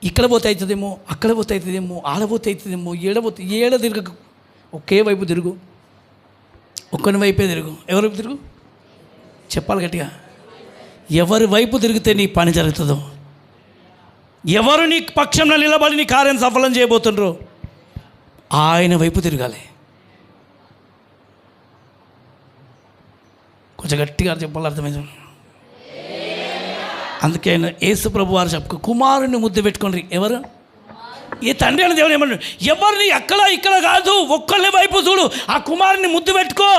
ఇక్కడ పోతే అవుతుందేమో, అక్కడ పోతే అవుతుందేమో, ఆడపోతే అవుతుందేమో, ఏడ తిరగకు, ఒకే వైపు తిరుగు, ఒక్కని వైపే తిరుగు. ఎవరి వైపు తిరుగు చెప్పాలి గట్టిగా. ఎవరి వైపు తిరిగితే నీ పని జరుగుతుందో, ఎవరు నీ పక్షంలో నిలబడి నీ కార్యం సఫలం చేయబోతుండ్రో ఆయన వైపు తిరగాలి. కొంచెం గట్టిగా చెప్పాలి, అర్థమైంది. అందుకే ఆయన యేసు ప్రభు వారు చెప్పు, కుమారుని ముద్దు పెట్టుకోండి. ఎవరు? ఈ తండ్రి అని దేవుడు ఏమన్నాడు, ఎవరిని అక్కడ ఇక్కడ కాదు, ఒక్కళ్ళ వైపు చూడు, ఆ కుమారుని ముద్దు పెట్టుకో,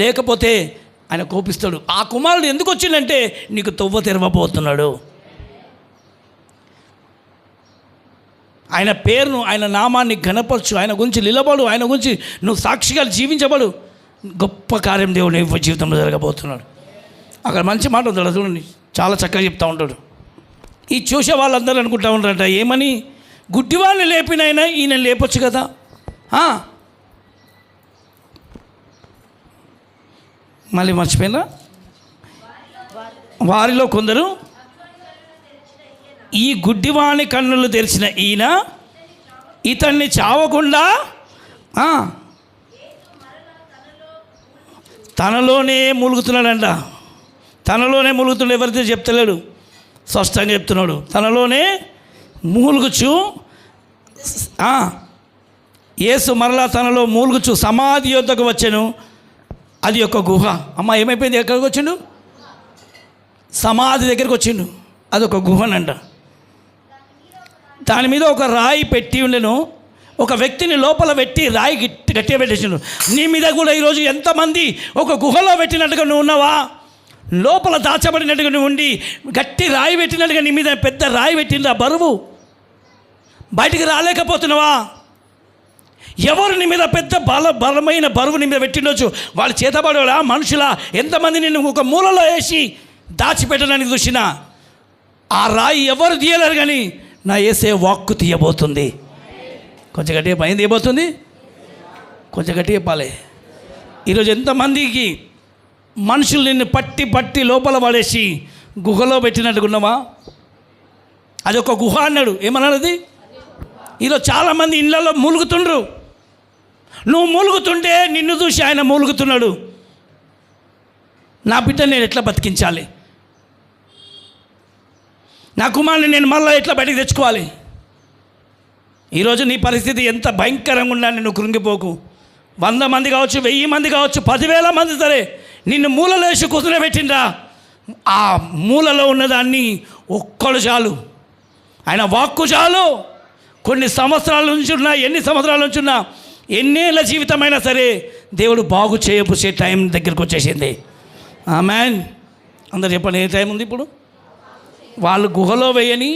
లేకపోతే ఆయన కోపిస్తాడు. ఆ కుమారుడు ఎందుకు వచ్చిందంటే నీకు తొవ్వ తెరవబోతున్నాడు. ఆయన పేరును, ఆయన నామాన్ని ఘనపరచు, ఆయన గురించి నిలబడు, ఆయన గురించి నువ్వు సాక్షిగా జీవించబడు. గొప్ప కార్యం దేవుడు నీ జీవితంలో జరగబోతున్నాడు. అక్కడ మంచి మాట ఉంటాడు చూడండి, చాలా చక్కగా చెప్తూ ఉంటాడు. ఈ చూసే వాళ్ళందరూ అనుకుంటా ఉంటారంట, ఏమని, గుడ్డివాళ్ళని లేపినైనా ఈయన లేపొచ్చు కదా. మళ్ళీ మర్చిపోయినా, వారిలో కొందరు ఈ గుడ్డివాణి కన్నులు తెరిచిన ఈయన ఇతన్ని చావకుండా తనలోనే మూలుగుతున్నాడంట. తనలోనే మూలుగుతున్నాడు, ఎవరితో చెప్తలేడు, స్పష్టంగా చెప్తున్నాడు. తనలోనే మూలుగుచు యేసు మరలా తనలో మూలుగుచు సమాధి యొద్దకు వచ్చాను. అది ఒక గుహ. అమ్మ ఏమైపోయింది? ఎక్కడికి వచ్చిండు? సమాధి దగ్గరికి వచ్చిండు. అదొక గుహనంట. దాని మీద ఒక రాయి పెట్టి ఉండెను. ఒక వ్యక్తిని లోపల పెట్టి రాయి గట్టిగా పెట్టేసిండు. నీ మీద కూడా ఈరోజు ఎంతమంది ఒక గుహలో పెట్టినట్టుగా నువ్వు ఉన్నావా? లోపల దాచబడినట్టుగా నువ్వు ఉండి గట్టి రాయి పెట్టినట్టుగా నీ మీద పెద్ద రాయి పెట్టిండ్రు. ఆ బరువు బయటికి రాలేకపోతున్నావా? ఎవరు నీ మీద పెద్ద బలమైన బరువు నీ మీద పెట్టిండొచ్చు. వాళ్ళు చేతబడేవాళ్ళ మనుషుల ఎంతమంది నిన్ను ఒక మూలలో వేసి దాచిపెట్టడానికి చూసినా ఆ రాయి ఎవరు తీయలేరు, కానీ నా యేసే వాక్కు తీయబోతుంది. కొంచెం గట్టిగా పైన తీయబోతుంది. కొంచెం గట్టిగా చెప్పాలి. ఈరోజు ఎంతమందికి మనుషులు నిన్ను పట్టి లోపల పడేసి గుహలో పెట్టినట్టుకున్నావా? అది ఒక గుహ అన్నాడు. ఏమన్నాడు అది? ఈరోజు చాలామంది ఇళ్ళల్లో మూలుగుతుండ్రు. నువ్వు మూలుగుతుంటే నిన్ను చూసి ఆయన మూలుగుతున్నాడు. నా బిడ్డని నేను ఎట్లా బతికించాలి, నా కుమారుని నేను మళ్ళీ ఎట్లా బయటికి తెచ్చుకోవాలి? ఈరోజు నీ పరిస్థితి ఎంత భయంకరంగా ఉండాలని నువ్వు కృంగిపోకు. 100 మంది కావచ్చు, 1000 మంది కావచ్చు, 10,000 మంది సరే నిన్ను మూలలో వేసి కూర్చునబెట్టిండ్రా, ఆ మూలలో ఉన్నదాన్ని ఒక్కడు చాలు, ఆయన వాక్కు చాలు. కొన్ని సంవత్సరాల నుంచి ఉన్నా, ఎన్ని సంవత్సరాల నుంచి ఉన్నా, ఎన్నేళ్ళ జీవితమైనా సరే దేవుడు బాగు చేయబోసే టైం దగ్గరికి వచ్చేసింది. ఆమేన్. అందరు చెప్పండి, ఏ టైం ఉంది ఇప్పుడు? వాళ్ళు గుహలో వేయని,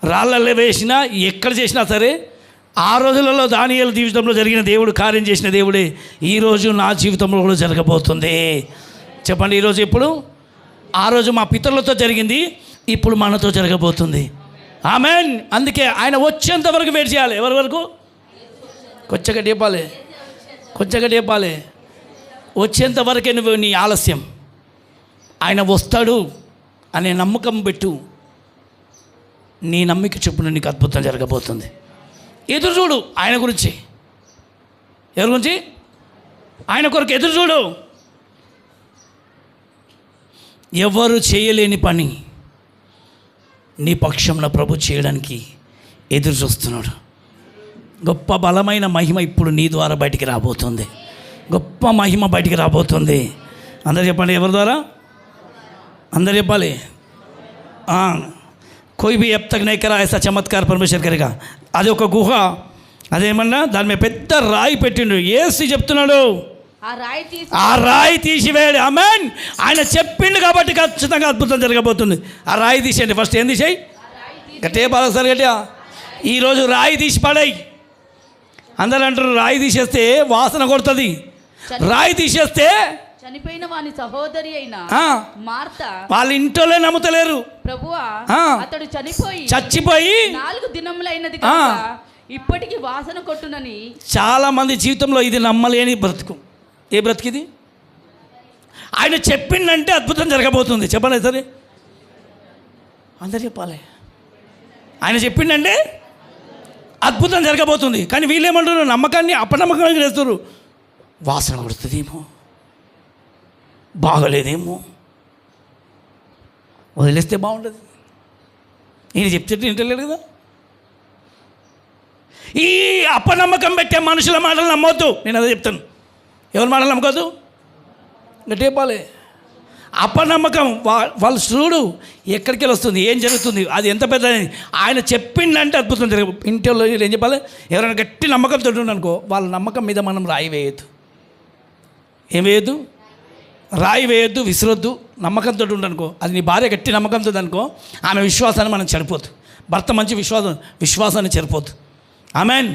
రాళ్ళల్లో వేసినా, ఎక్కడ చేసినా సరే ఆ రోజులలో దానియేలు జీవితంలో జరిగిన దేవుడు కార్యం చేసిన దేవుడే ఈరోజు నా జీవితంలో కూడా జరగబోతుంది. చెప్పండి, ఈరోజు ఎప్పుడు? ఆ రోజు మా పితరులతో జరిగింది, ఇప్పుడు మనతో జరగబోతుంది. ఆమేన్. అందుకే ఆయన వచ్చేంత వరకు వెయిట్ చేయాలి. ఎవరి వరకు? కొంచెంగా చెప్పాలి, కొంచెంగా చెప్పాలి. వచ్చేంత వరకే నువ్వు నీ ఆలస్యం. ఆయన వస్తాడు అనే నమ్మకం పెట్టు. నీ నమ్మిక చొప్పున నీకు అద్భుతం జరగబోతుంది. ఎదురు చూడు ఆయన గురించి. ఎవరి గురించి? ఆయన కొరకు ఎదురు చూడు. ఎవరు చేయలేని పని నీ పక్షంలో ప్రభు చేయడానికి ఎదురు చూస్తున్నాడు. గొప్ప బలమైన మహిమ ఇప్పుడు నీ ద్వారా బయటికి రాబోతుంది. గొప్ప మహిమ బయటికి రాబోతుంది. అందరు చెప్పండి, ఎవరి ద్వారా? అందరు చెప్పాలి. कोई भी अब तक नहीं करा ऐसा चमत्कार परमेश्वर करेगा. అది ఒక గుహ. అదేమన్నా దాని మీద పెద్ద రాయి పెట్టిండు. యేసు చెప్తున్నాడు, ఆ రాయి తీసివేయాలి. ఆమేన్. ఆయన చెప్పిండు కాబట్టి ఖచ్చితంగా అద్భుతం జరగబోతుంది. ఆ రాయి తీసేయండి. ఫస్ట్ ఏం తీసేయి? గట్టిగా బాగా సార్, గట్టిగా. ఈరోజు రాయి తీసి పడాయి. అందరూ అంటారు రాయి తీసేస్తే వాసన కొడుతుంది, రాయి తీసేస్తే చనిపోయిన వాని సహోదరి అయిన మార్త వాళ్ళ ఇంట్లోనే నమ్ముతలేరు. ప్రభువా, అతడు చచ్చిపోయి 4 దినములైనది కనుక ఇప్పటికి వాసన కొట్టునని. చాలా మంది జీవితంలో ఇది నమ్మలేని బ్రతుకు. ఏ బ్రతికిది? ఆయన చెప్పిండంటే అద్భుతం జరగబోతుంది. చెప్పండి సరే, అందరు చెప్పాలి. ఆయన చెప్పిండంటే అద్భుతం జరగబోతుంది. కానీ వీళ్ళేమంటారు, నమ్మకాన్ని అపనమ్మకానికి చేస్తారు. వాసన కొడుతుందేమో, బాగలేదేమో, వదిలేస్తే బాగుంటుంది. ఈయన చెప్తే వింటలేడు కదా. ఈ అపనమ్మకం పెట్టే మనుషుల మాటలు నమ్మొద్దు. నేను అదే చెప్తాను. ఎవరి మాటలు నమ్మకూడదు? గట్టేపాలే. అపనమ్మకం వాళ్ళు చూడు ఎక్కడికి వెళ్ళి వస్తుంది, ఏం జరుగుతుంది, అది ఎంత పెద్ద. ఆయన చెప్పిండంటే అద్భుతం జరగదు. ఇంట్లో ఏం చెప్పాలి? ఎవరైనా గట్టి నమ్మకంతో అనుకో, వాళ్ళ నమ్మకం మీద మనం రాయి వేయద్దు. ఏం వేయద్దు? రాయి వేయొద్దు, విసిరొద్దు. నమ్మకంతో ఉండనుకో, అది నీ భార్య గట్టి నమ్మకంతో అనుకో, ఆమె విశ్వాసాన్ని మనం చెడిపోద్దు. భర్త మంచి విశ్వాసాన్ని చెడిపోద్దు. ఆమెన్.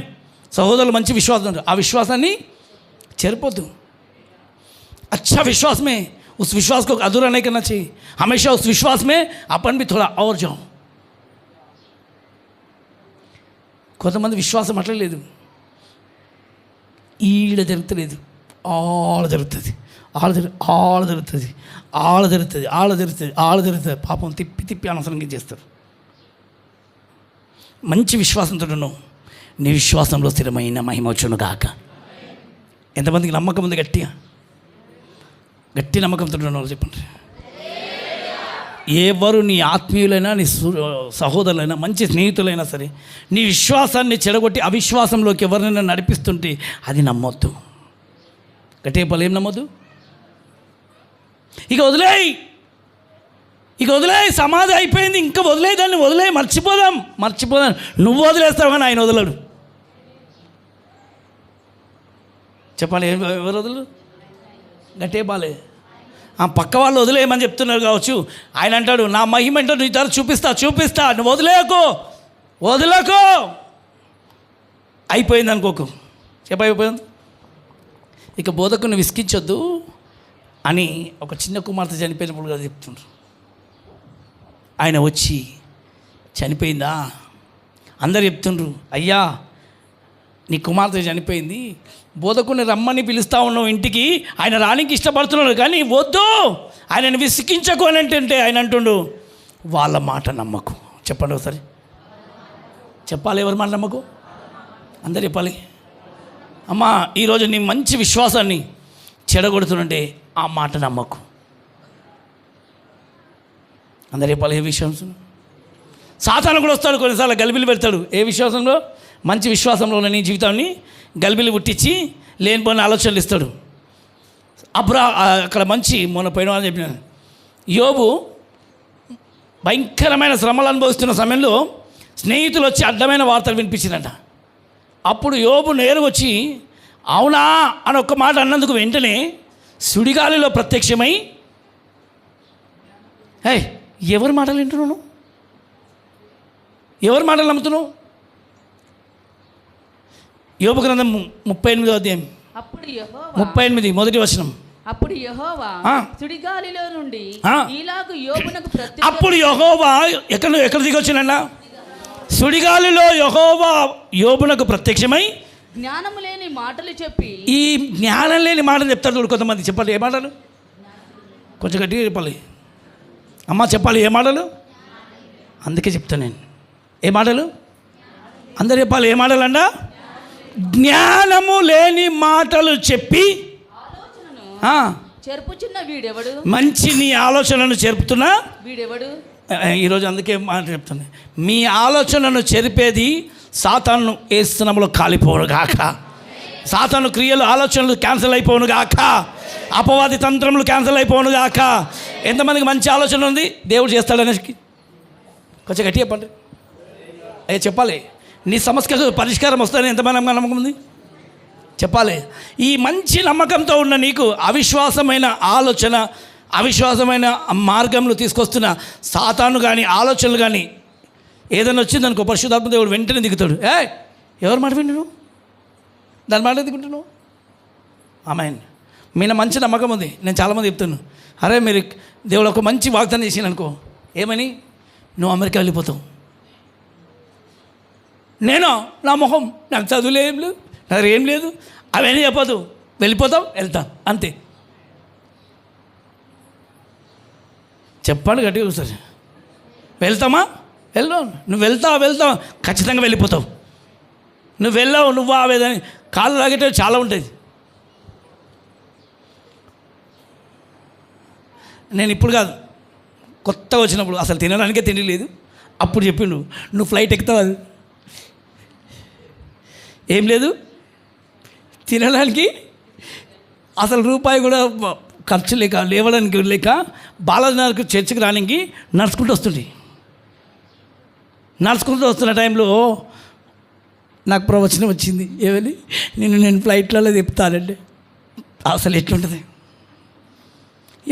సహోదరులు మంచి విశ్వాసం, ఆ విశ్వాసాన్ని చెడిపోద్దు. अच्छा विश्वास में, उस विश्वास को अधूरा नहीं करना चाहिए. हमेशा उस विश्वास में अपन भी थोड़ा और जाओ. కొంతమంది విశ్వాసం అట్లా లేదు, ఈడ జరుగుతలేదు, ఆడ జరుగుతుంది, ఆడ జరుగుతుంది. పాపం తిప్పి అనవసరంగా చేస్తారు. మంచి విశ్వాసంతో ఉన్నావు, నీ విశ్వాసంలో స్థిరమైన మహిమ వచ్చును గాక. ఎంతమందికి నమ్మకం ఉంది? గట్టి నమ్మకంతో ఉన్నవాళ్ళు చెప్పండి. ఎవరు నీ ఆత్మీయులైనా, నీ సహోదరులైనా, మంచి స్నేహితులైనా సరే, నీ విశ్వాసాన్ని చెడగొట్టి అవిశ్వాసంలోకి ఎవరినైనా నడిపిస్తుంటే అది నమ్మొద్దు. గట్టిగా పలు ఏం నమ్మొద్దు. ఇక వదిలేయి, సమాధి అయిపోయింది, ఇంకా దాన్ని మర్చిపోదాం. నువ్వు వదిలేస్తావు కానీ ఆయన వదలడు. చెప్పాలి, ఎవరు వదలరు? గట్టే బాలే. పక్క వాళ్ళు వదిలేయమని చెప్తున్నారు కావచ్చు. ఆయన అంటాడు, నా మహిమ ఏంటో నీ ధర చూపిస్తా, నువ్వు వదిలేకో. అయిపోయింది అనుకోకు. అయిపోయింది. ఇక బోధకుని విసిగించొద్దు అని ఒక చిన్న కుమార్తె చనిపోయినప్పుడు కదా చెప్తున్నారు. ఆయన వచ్చి చనిపోయిందా? అందరు చెప్తుండ్రు, అయ్యా నీ కుమార్తె చనిపోయింది, బోధకుని రమ్మని పిలుస్తూ ఉన్నావు ఇంటికి, ఆయన రానికి ఇష్టపడుతున్నాడు కానీ వద్దు, ఆయనను విసిగించకు అని అంటే ఆయన అంటుండు, వాళ్ళ మాట నమ్మకు. చెప్పండి ఒకసారి, చెప్పాలి. ఎవరి మాట నమ్మకు? అందరు చెప్పాలి. అమ్మా, ఈరోజు నీ మంచి విశ్వాసాన్ని చెడగొడుతుంటే ఆ మాట నమ్మకు. అందరు చెప్పాలి. ఏ విశ్వాసం? సాతాను కూడా వస్తాడు కొన్నిసార్లు, గలిబిలి పెడతాడు. ఏ విశ్వాసంలో? మంచి విశ్వాసంలో ఉన్న నీ జీవితాన్ని గలిబిలి పుట్టించి లేనిపోయిన ఆలోచనలు ఇస్తాడు. అక్కడ మంచి మొన్న పోయిన అని చెప్పిన యోబు భయంకరమైన శ్రమలు అనుభవిస్తున్న సమయంలో స్నేహితులు వచ్చి అడ్డమైన వార్తలు వినిపించిందంట. అప్పుడు యోబు నేరుగా వచ్చి అవునా అని ఒక్క మాట అన్నందుకు వెంటనే సుడిగాలిలో ప్రత్యక్షమై, ఎవరి మాటలు వింటున్నావు? ఎవరి మాటలు నమ్ముతున్నావు? యోబు గ్రంథం 38వ అధ్యాయం 38 మొదటి వచనం. అప్పుడు యెహోవా సుడిగాలిలో నుండి ఇలాగు యోబునకు అప్పుడు యెహోవా ఎక్కడ దిగొచ్చినన్నా? సుడిగాలిలో యెహోవా యోబునకు ప్రత్యక్షమై జ్ఞానము లేని మాటలు చెప్పి, ఈ జ్ఞానం లేని మాటలు చెప్తారు చూడు కొంతమంది. చెప్పాలి, ఏ మాటలు? కొంచెం గట్టిగా చెప్పాలి అమ్మ, చెప్పాలి. ఏ మాటలు? అందుకే చెప్తాను నేను. ఏ మాటలు? అందరు చెప్పాలి. ఏ మాటలు అంట? జ్ఞానము లేని మాటలు చెప్పి చెరుపుచున్న వీడెవడు? మంచి నీ ఆలోచనను చెరుపుతున్నా వీడెవడు? ఈరోజు అందుకే మాట చెప్తాను, మీ ఆలోచనను చెరిపేది సాతాను ఏస్తునములో కాలిపోను గాక. సాతాను క్రియలు, ఆలోచనలు క్యాన్సిల్ అయిపోను గాక. అపవాది తంత్రములు క్యాన్సిల్ అయిపోను గాక. ఎంతమందికి మంచి ఆలోచన ఉంది? దేవుడు చేస్తాడనేసి కొంచెం గట్టి చెప్పండి. అయ్యా చెప్పాలి. నీ సమస్యకు పరిష్కారం వస్తుందని ఎంతమంది నమ్మకం ఉంది? చెప్పాలి. ఈ మంచి నమ్మకంతో ఉన్న నీకు అవిశ్వాసమైన ఆలోచన, అవిశ్వాసమైన మార్గంలో తీసుకొస్తున్న సాతాను కానీ ఆలోచనలు కానీ ఏదైనా వచ్చిందనుకో, పరిశుద్ధాత్మ దేవుడు వెంటనే దిగుతాడు. ఎవరు మాట వింటున్నావు? దాని మాట దిగుంటున్నావు. ఆమెన్. మీద మంచి నమ్మకం ఉంది. నేను చాలామంది చెప్తాను, అరే మీరు దేవుడు ఒక మంచి వాగ్దానం చేసాను అనుకో, ఏమని? నువ్వు అమెరికా వెళ్ళిపోతావు. నేను నా మొహం, నాకు చదువులు ఏం లేదు, నాకు ఏం లేదు, అవన్నీ చెప్పదు, వెళ్ళిపోతావు, వెళ్తాను, అంతే. చెప్పండి గట్టిగా సార్. వెళ్తామా? నువ్వు వెళ్తావు ఖచ్చితంగా వెళ్ళిపోతావు. నువ్వు వెళ్ళావు, నువ్వు ఆవేదని కాళ్ళు లాగేటవి చాలా ఉంటుంది. నేను ఇప్పుడు కాదు, కొత్తగా వచ్చినప్పుడు అసలు తినడానికే తిండి లేదు. అప్పుడు చెప్పిండు, నువ్వు ఫ్లైట్ ఎక్కుతావు, అది ఏం లేదు తినడానికి అసలు రూపాయి కూడా ఖర్చు లేక, లేవడానికి లేక, బాలాజీనగర్కి చర్చికి రానికి నడుచుకుంటూ వస్తున్న టైంలో నాకు ప్రవచనం వచ్చింది. ఏమని? నేను ఫ్లైట్లలో చెప్తానండి. అసలు ఎట్లుంటుంది?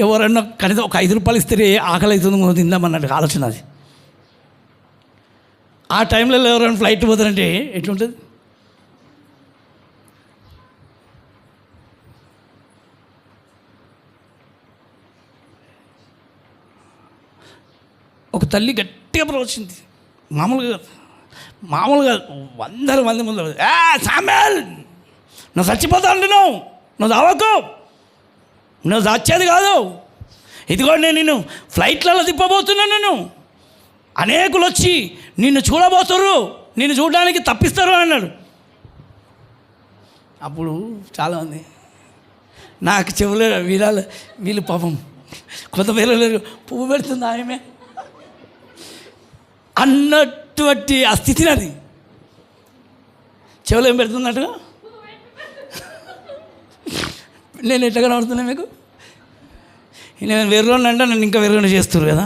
ఎవరన్నా కనీసం ఒక 5 రూపాయలు ఇస్తే ఆకలి అవుతుంది తిందామన్నట్టు ఆలోచన అది. ఆ టైంలో ఎవరైనా ఫ్లైట్ పోతారంటే ఎట్లుంటుంది? ఒక తల్లి గట్టిగా ప్రవచింది, మామూలుగా 100 మంది ముందు, సామ్యాల్ నువ్వు చచ్చిపోతావు, నువ్వు దావకు, నువ్వు చచ్చేది కాదు, ఇదిగో నేను నిన్ను ఫ్లైట్లలో తిప్పబోతున్నాను, అనేకులు వచ్చి నిన్ను చూడబోతుర్రు, నిన్ను చూడడానికి తప్పిస్తారు అన్నాడు. అప్పుడు చాలామంది నాకు చెవులు వీళ్ళు పాపం కొంతమంది పువ్వు పెడుతుంది ఆమె అన్నటువంటి ఆ స్థితిని, అది చెవులు ఏం పెడుతున్నట్టుగా నేను ఎట్లా కనబడుతున్నా మీకు? నేను వేరులోనే అంటే నన్ను ఇంకా వేరులోనే చేస్తారు కదా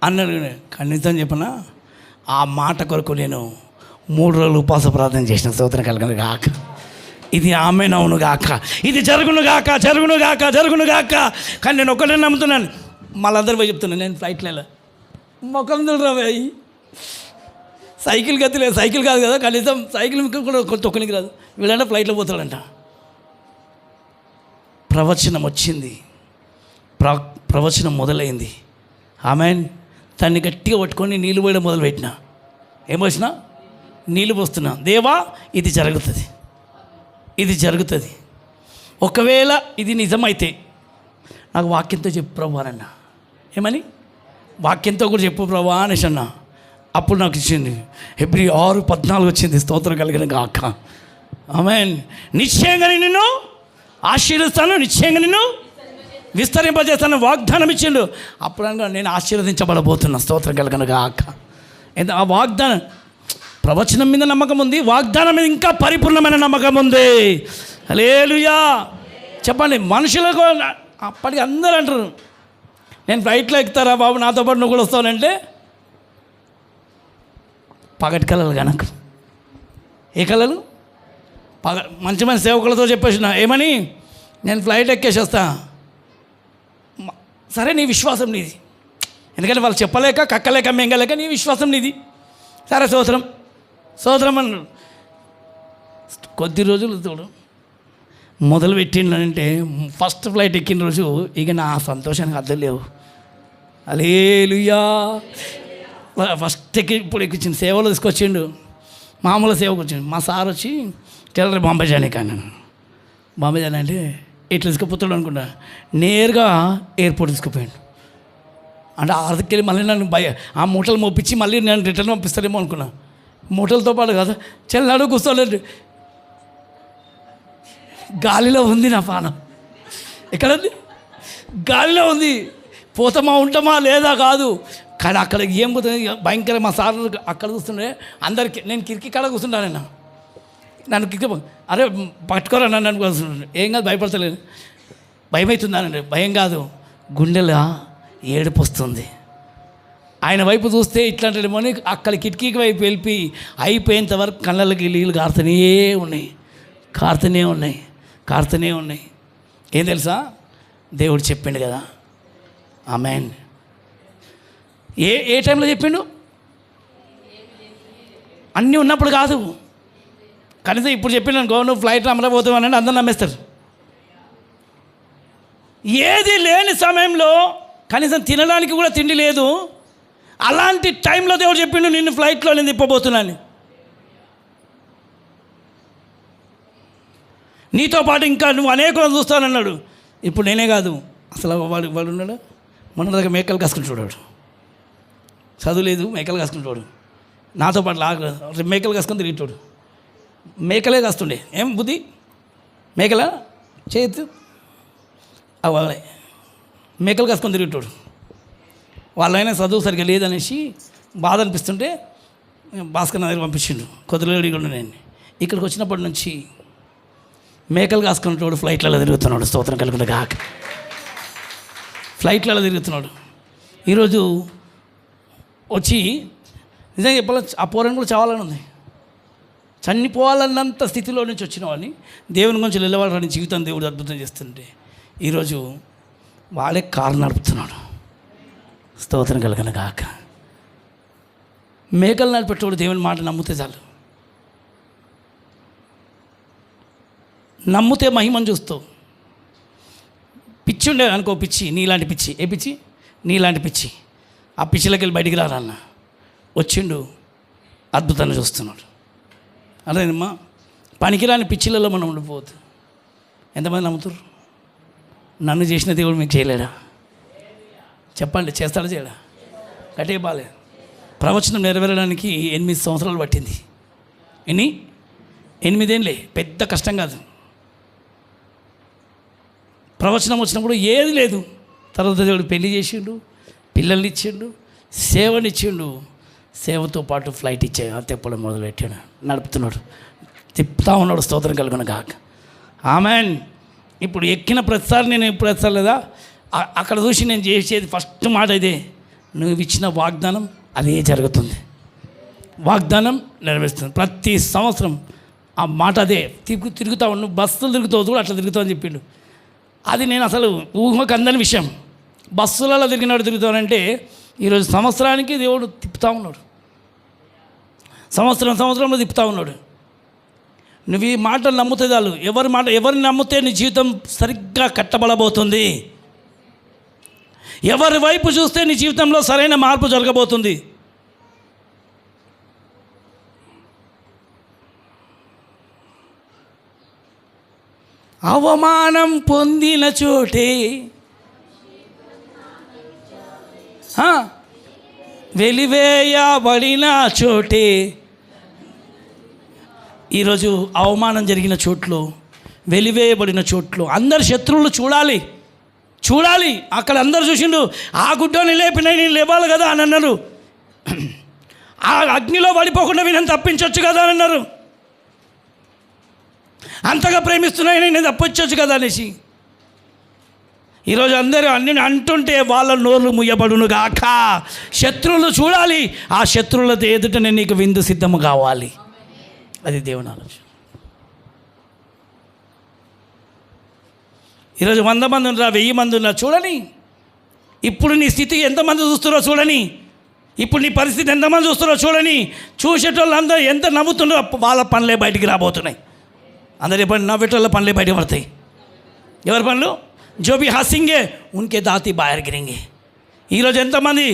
అన్నాడు. ఖండితం చెప్పనా, ఆ మాట కొరకు నేను 3 రోజులు ఉపవాస ప్రార్థన చేసిన. స్తోత్రం కలుగును గాక. ఇది ఆమేనవును గాక, ఇది జరుగును గాక. కానీ నేను ఒకటే నమ్ముతున్నాను, మళ్ళీ అందరూ పోయి చెప్తున్నాను, నేను ఫ్లైట్లో మొక్కం చూడరాయి, సైకిల్ గతి లేదు, సైకిల్ కాదు కదా, కనీసం సైకిల్ కూడా తొక్కనికి రాదు, వీళ్ళంటే ఫ్లైట్లో పోతాడంట. ప్రవచనం వచ్చింది, ప్రవచనం మొదలైంది. ఆమెన్. దాన్ని గట్టిగా పట్టుకొని నీళ్ళు పోయడం మొదలుపెట్టిన. ఏమొచ్చినా నీళ్ళు పోస్తున్నా, దేవా ఇది జరుగుతుంది, ఒకవేళ ఇది నిజమైతే నాకు వాక్యంతో చెప్పు ప్రభు అన్న. ఏమని? వాక్యంతో కూడా చెప్పు ప్రభు అనేసి అన్న. అప్పుడు నాకు ఇచ్చింది హెబ్రీ 6:14 వచ్చింది. స్తోత్రం కలిగిన గాక. ఆమేన్. నిశ్చయంగా నిన్ను ఆశీర్వదిస్తాను, నిశ్చయంగా నిన్ను విస్తరింపజేస్తాను వాగ్దానం ఇచ్చిండు. అప్పుడు నేను ఆశీర్వదించబడబోతున్నా. స్తోత్రం కలిగిన గాక. ఆ వాగ్దానం, ప్రవచనం మీద నమ్మకం ఉంది, వాగ్దానం మీద ఇంకా పరిపూర్ణమైన నమ్మకం ఉంది. హల్లెలూయా. చెప్పండి, మనుషులకు అప్పటికి అందరూ అంటారు, నేను ఫ్లైట్లో ఎక్కుతారా బాబు, నాతో పాటు నువ్వు కూడా వస్తానంటే పగటి కళలు కనుక. ఏ కళలు? మంచి మంచి సేవకులతో చెప్పేసిన, ఏమని? నేను ఫ్లైట్ ఎక్కేసి వస్తా. సరే, నీ విశ్వాసం నీది, ఎందుకంటే వాళ్ళు చెప్పలేక కక్కలేక మెంగలేక నీ విశ్వాసం నీది. సరే, సోదరం అన్నాడు. కొద్ది రోజులు తోడు మొదలు పెట్టిండంటే, ఫస్ట్ ఫ్లైట్ ఎక్కిన రోజు ఇక నా సంతోషానికి అర్థం లేవు. హల్లెలూయా. ఫస్ట్ ఇప్పుడు ఎక్కించింది, సేవలో తీసుకొచ్చిండు, మామూలు సేవకు వచ్చిండు. మా సార్ వచ్చి తెల్లరి బాంబే జాయిన్ అన్నాను. బాంబే జాయిన్ అంటే ఇట్లా తీసుకుపోతాడు అనుకున్నా, నేరుగా ఎయిర్పోర్ట్ తీసుకుపోయాడు. అంటే ఆర్థికెళ్ళి మళ్ళీ నన్ను ఆ మూటలు మోపించి మళ్ళీ నేను రిటర్న్ పంపిస్తారేమో అనుకున్నా. మూటలతో పాటు కదా, చెల్లనాడు కూర్చోలేదు, గాలిలో ఉంది నా పానం. ఎక్కడుంది? గాలిలో ఉంది. పోతామా ఉంటామా లేదా కాదు, కానీ అక్కడ ఏం పోతుంది భయంకర. మా సార్ అక్కడ చూస్తుండే అందరికి, నేను కిరికి కాడ కూర్చుంటానన్నా, నన్ను కిరికి అరే పట్టుకోరా నన్ను కూర్చుంటాను. ఏం కాదు, భయపడతలేదు. భయం అవుతుందానండి. భయం కాదు, గుండెలో ఏడుపు వస్తుంది. ఆయన వైపు చూస్తే ఇట్లాంటిదేమో అని అక్కడ కిటికీకి వైపు వెళ్ళి అయిపోయేంత వరకు కళ్ళకి నీళ్ళు కారుతూనే ఉన్నాయి. ఏం తెలుసా? దేవుడు చెప్పిండు కదా. ఆమేన్. ఏ టైంలో చెప్పిండు? అన్నీ ఉన్నప్పుడు కాదు, కనీసం ఇప్పుడు చెప్పిండు అనుకో, నువ్వు ఫ్లైట్ అమరబోతావు అని అందరూ నమ్మేస్తారు. ఏది లేని సమయంలో, కనీసం తినడానికి కూడా తిండి లేదు, అలాంటి టైంలో దేవుడు చెప్పిండు, నిన్ను ఫ్లైట్లో నేను తిప్పబోతున్నాను, నీతో పాటు ఇంకా నువ్వు అనేకులను చూస్తానన్నాడు. ఇప్పుడు నేనే కాదు, అసలు వాడు ఉన్నాడు, మన దగ్గర మేకలు కాసుకుని చూడాడు. చదువు లేదు, మేకలు కాసుకుంటాడు. నాతో పాటు మేకలు కాసుకొని తిరిగేటోడు. మేకలే కాస్తుండే. ఏం బుద్ధి మేకల చేతు అవ్వాలి, మేకలు కాసుకొని తిరిగేటోడు. వాళ్ళైనా చదువు సరిగ్గా లేదనేసి బాధ అనిపిస్తుంటే భాస్కర్ దగ్గర పంపించిండు. కొద్దిగా నేను ఇక్కడికి వచ్చినప్పటి నుంచి మేకలు కాసుకున్నట్టు ఫ్లైట్లలో తిరుగుతున్నాడు. స్తోత్రం కలుగుతుంది కాక, ఫ్లైట్లలో తిరుగుతున్నాడు. ఈరోజు వచ్చి నిజంగా చెప్పాలి, ఆ పోరాని కూడా చావాలని ఉంది. చనిపోవాలన్నంత స్థితిలో నుంచి వచ్చిన వాడిని దేవుని గురించి నిలబడాలని జీవితం దేవుడు అద్భుతం చేస్తుంటే ఈరోజు వాడే కారు నడుపుతున్నాడు. స్తోత్రం కలుగుతుంది కాక. మేకలు నడిపెట్టేవాడు దేవుని మాట నమ్మితే చాలు. నమ్మితే మహిమను చూస్తావు. పిచ్చి ఉండే అనుకో, పిచ్చి నీలాంటి పిచ్చి. ఏ పిచ్చి? నీలాంటి పిచ్చి. ఆ పిచ్చిలోకి వెళ్ళి బయటికి రారన్న వచ్చిండు, అద్భుతాన్ని చూస్తున్నాడు. అదేనమ్మా, పనికిరాని పిచ్చిలలో మనం ఉండిపోవద్దు. ఎంతమంది నమ్ముతారు? నన్ను చేసిన దేవుడు మీకు చేయలేడా? చెప్పండి, చేస్తాడా చేయడా? గట్టిగా బాలే. ప్రవచనం నెరవేరడానికి 8 సంవత్సరాలు పట్టింది. 8 ఏళ్ళే, పెద్ద కష్టం కాదు. ప్రవచనం వచ్చినప్పుడు ఏది లేదు. తర్వాత దేవుడు పెళ్లి చేసిండు, పిల్లల్ని ఇచ్చిండు, సేవనిచ్చిండు. సేవతో పాటు ఫ్లైట్ ఇచ్చే తెప్పడం మొదలుపెట్టాడు, నడుపుతున్నాడు, తిప్పుతా ఉన్నాడు. స్తోత్రం కలుగును గాక. ఆమెన్. ఇప్పుడు ఎక్కిన ప్రతిసారి నేను ఎప్పుడు ఎత్తాను లేదా, అక్కడ చూసి నేను చేసేది ఫస్ట్ మాట ఇదే, నువ్వు ఇచ్చిన వాగ్దానం అదే జరుగుతుంది. వాగ్దానం నెరవేరుస్తుంది. ప్రతి సంవత్సరం ఆ మాట అదే. తిరుగుతా నువ్వు బస్సులు తిరుగుతావు కూడా అట్లా తిరుగుతావు అని చెప్పిండు. అది నేను అసలు ఊహకు అందని విషయం. బస్సులలో తిరిగినాడు తిరుగుతానంటే ఈరోజు సంవత్సరానికి దేవుడు తిప్పుతూ ఉన్నాడు. సంవత్సరంలో తిప్పుతూ ఉన్నాడు. నువ్వు ఈ మాటలు నమ్ముతే చాలు. ఎవరిని నమ్మితే నీ జీవితం సరిగ్గా కట్టబడబోతుంది. ఎవరి వైపు చూస్తే నీ జీవితంలో సరైన మార్పు జరగబోతుంది. అవమానం పొందిన చోటే వెలివేయబడిన చోటే. ఈరోజు అవమానం జరిగిన చోట్లు, వెలివేయబడిన చోట్లు అందరు శత్రువులు చూడాలి. అక్కడ అందరు చూసిండు, ఆ గుడ్డని లేపిన నేను లేవాలి కదా అని అన్నారు. ఆ అగ్నిలో పడిపోకుండా వీళ్ళని తప్పించవచ్చు కదా అని అన్నారు. అంతగా ప్రేమిస్తున్నాయి నేను తప్పించవచ్చు కదా అనేసి ఈరోజు అందరూ అన్ని అంటుంటే వాళ్ళ నోర్లు ముయ్యబడును గాక. శత్రువులు చూడాలి, ఆ శత్రువుల ఎదుటనే నీకు విందు సిద్ధము కావాలి. అది దేవుని ఆలోచన. ఈరోజు 100 మంది ఉన్నారు, 1000 మంది ఉన్నారు చూడని. ఇప్పుడు నీ స్థితి ఎంతమంది చూస్తున్నారో చూడని. ఇప్పుడు నీ పరిస్థితి ఎంతమంది చూస్తున్నారో చూడని. చూసేటోళ్ళు అందరూ ఎంత నవ్వుతున్నారో వాళ్ళ పనులే బయటికి రాబోతున్నాయి. అందరు ఎప్పుడు నవ్వేటోళ్ళ పనులే బయటకు పడతాయి. ఎవరి పనులు? జో బి హసింగే ఉన్కే దాతి బాయర్ గిరింగే. ఈరోజు ఎంతమంది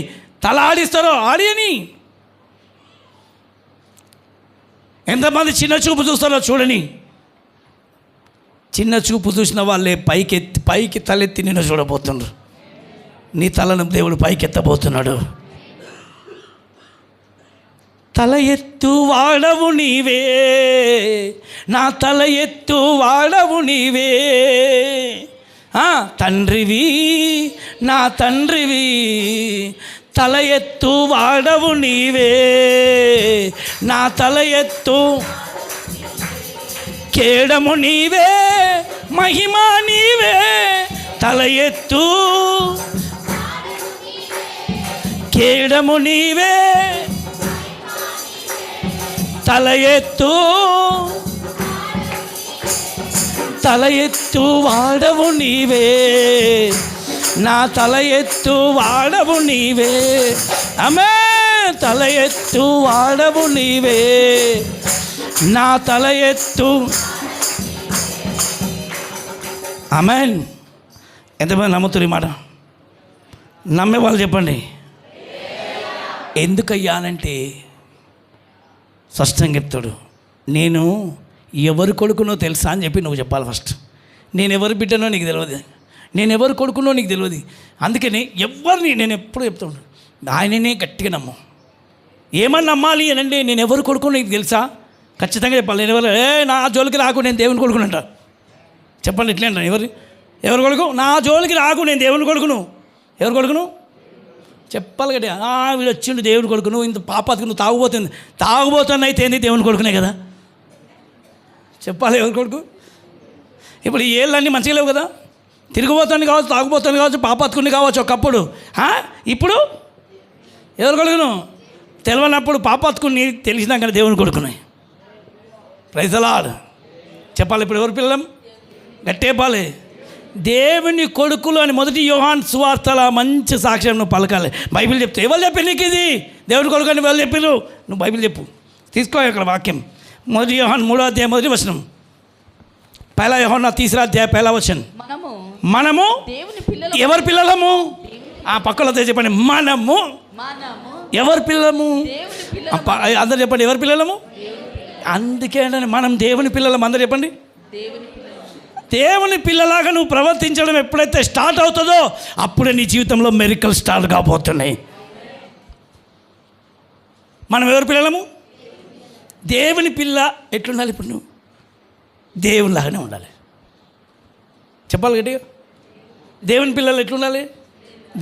తల ఆడిస్తారో ఆడియని. ఎంతమంది చిన్న చూపు చూస్తారో చూడని. చిన్న చూపు చూసిన వాళ్ళే పైకి తలెత్తి నిన్ను చూడబోతున్నారు. నీ తలను దేవుడు పైకెత్తబోతున్నాడు. తల ఎత్తు వాడవు నీవే, నా తల ఎత్తు వాడవు నీవే. తండ్రివి, నా తండ్రివి, తల ఎత్తు వాడవు నీవే, నా తల ఎత్తు. కేడము నీవే, మహిమ నీవే, తల ఎత్తు. కేడము నీవే, తల ఎత్తు. తల ఎత్తు వాడవు నీవే, నా తల ఎత్తు వాడవు నీవే. ఆమె తల ఎత్తు వాడవు నీవే, నా తల ఎత్తు. ఆమెన్. ఎంతమంది నమ్ముతున్నారు ఈ మాట? నమ్మే వాళ్ళు చెప్పండి. ఎందుకయ్యానంటే స్పష్టంగా చెప్తాడు, నేను ఎవరి కొడుకునో తెలుసా అని చెప్పి నువ్వు చెప్పాలి ఫస్ట్. నేను ఎవరి బిడ్డనో నీకు తెలియదు, నేను ఎవరి కొడుకునో నీకు తెలియదు. అందుకని ఎవరిని నేను ఎప్పుడు చెప్తాను, ఆయననే గట్టిగా నమ్ము. ఏమని నమ్మాలి అనండి, నేను ఎవరు కొడుకు నీకు తెలుసా? ఖచ్చితంగా చెప్పాలి. నేను ఎవరు నా జోలికి రాకు, నేను దేవుని కొడుకును అంట. చెప్పండి, ఇట్లే అంటాను. ఎవరు కొడుకు? నా జోలికి రాకు, నేను దేవుని కొడుకును. ఎవరు కొడుకును చెప్పాలి గట్టి. వీడు వచ్చిండు దేవుని కొడుకును, ఇంత పాపాతకు నువ్వు తాగుబోతున్న అయితే ఏంది? దేవుని కొడుకునే కదా చెప్పాలి. ఎవరి కొడుకు? ఇప్పుడు ఈ ఏళ్ళన్నీ మంచిగా లేవు కదా. తిరిగిపోతాను కావచ్చు, తాగుపోతాను కావచ్చు, పాపాత్కుని కావచ్చు ఒకప్పుడు. ఇప్పుడు ఎవరు కొడుకును? తెలియనప్పుడు పాపాత్కుని, తెలిసినాక దేవుని కొడుకునే. Praise the Lord. చెప్పాలి. ఇప్పుడు ఎవరు పిల్లలం? గట్టేపాలి. దేవుని కొడుకులు అని మొదటి యోహాను సువార్తల మంచి సాక్ష్యం నువ్వు పలకాలి. బైబిల్ చెప్తే ఎవరు చెప్పి నీకు ఇది దేవుని కొడుకు అని ఎవరు చెప్పారు? నువ్వు బైబిల్ చెప్పు, తీసుకో ఇక్కడ వాక్యం. మొదటి యోహాను 3వ అధ్యాయం 1వ వచనం. పహలా యోహాను 3రా అధ్యాయం 1వ వచనం. మనము ఎవరి పిల్లలము? పక్కలో చెప్పండి. మనము ఎవరి పిల్లలము? అందరు చెప్పండి, ఎవరి పిల్లలము? అందుకే అంటే మనం దేవుని పిల్లలం. అందరు చెప్పండి. దేవుని పిల్లలాగా నువ్వు ప్రవర్తించడం ఎప్పుడైతే స్టార్ట్ అవుతుందో అప్పుడే నీ జీవితంలో మెరికల్ స్టార్ట్ కాబోతున్నాయి. మనం ఎవరి పిల్లలము? దేవుని పిల్ల. ఎట్లుండాలి ఇప్పుడు? నువ్వు దేవునిలాగానే ఉండాలి. చెప్పాలి గట్టిగా. దేవుని పిల్లలు ఎట్లుండాలి?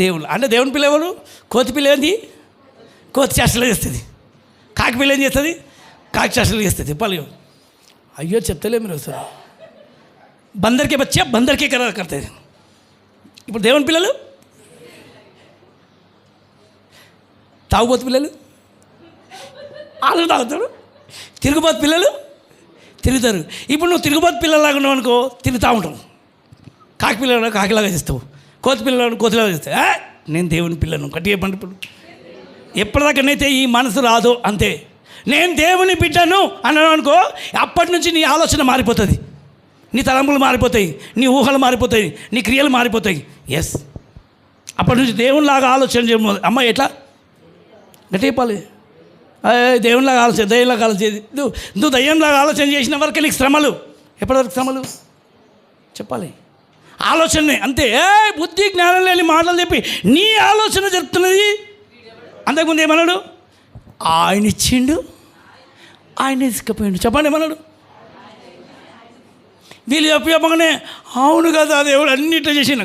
దేవుళ్ళు అంటే దేవుని పిల్ల ఎవరు? కోతి పిల్ల ఏంది? కోతి చేష్టలు చేస్తుంది. కాకి పిల్ల ఏం చేస్తుంది? కాకి చేష్టలు చేస్తుంది. చెప్పాలి. అయ్యో చెప్తలే మీరు వస్తారు. బందర్కే బచ్చే బందర్కే కర్తే. ఇప్పుడు దేవుని పిల్లలు తాగుబోతు పిల్లలు వాళ్ళు తాగుతారు, తిరుగుబోతు పిల్లలు తిరుగుతారు. ఇప్పుడు నువ్వు తిరుగుబోతు పిల్లలాగా ఉన్నావు అనుకో, తిరుగుతూ ఉంటావు. కాకి పిల్లలు కాకిలాగా చేస్తావు, కోతి పిల్లలను కోతిలాగా చేస్తావు. నేను దేవుని పిల్లను కట్టి చెప్పండి. ఇప్పుడు ఎప్పటిదాకానైతే ఈ మనసు రాదో అంతే. నేను దేవుని బిడ్డను అన్నాను అనుకో, అప్పటి నుంచి నీ ఆలోచన మారిపోతుంది, నీ తలంపులు మారిపోతాయి, నీ ఊహలు మారిపోతాయి, నీ క్రియలు మారిపోతాయి. ఎస్, అప్పటి నుంచి దేవునిలాగా ఆలోచన చేయడం. అమ్మ ఎట్లా గట్టి చెప్పాలి. దేవునిలాగా ఆలోచన, దయ్యంలాగా ఆలోచన. నువ్వు దయ్యంలాగా ఆలోచన చేసిన వరకు నీకు శ్రమలు. ఎప్పటివరకు శ్రమలు? చెప్పాలి. ఆలోచనే అంతే. బుద్ధి జ్ఞానం లేని మాటలు చెప్పి నీ ఆలోచన చెప్తున్నది. అంతకుముందు ఏమన్నాడు? ఆయన ఇచ్చిండు, ఆయన ఇసుకపోయిండు. చెప్పండి ఏమన్నాడు? వీళ్ళు చెప్పగానే అవును కదా దేవుడు అన్నిట్లో చేసిన.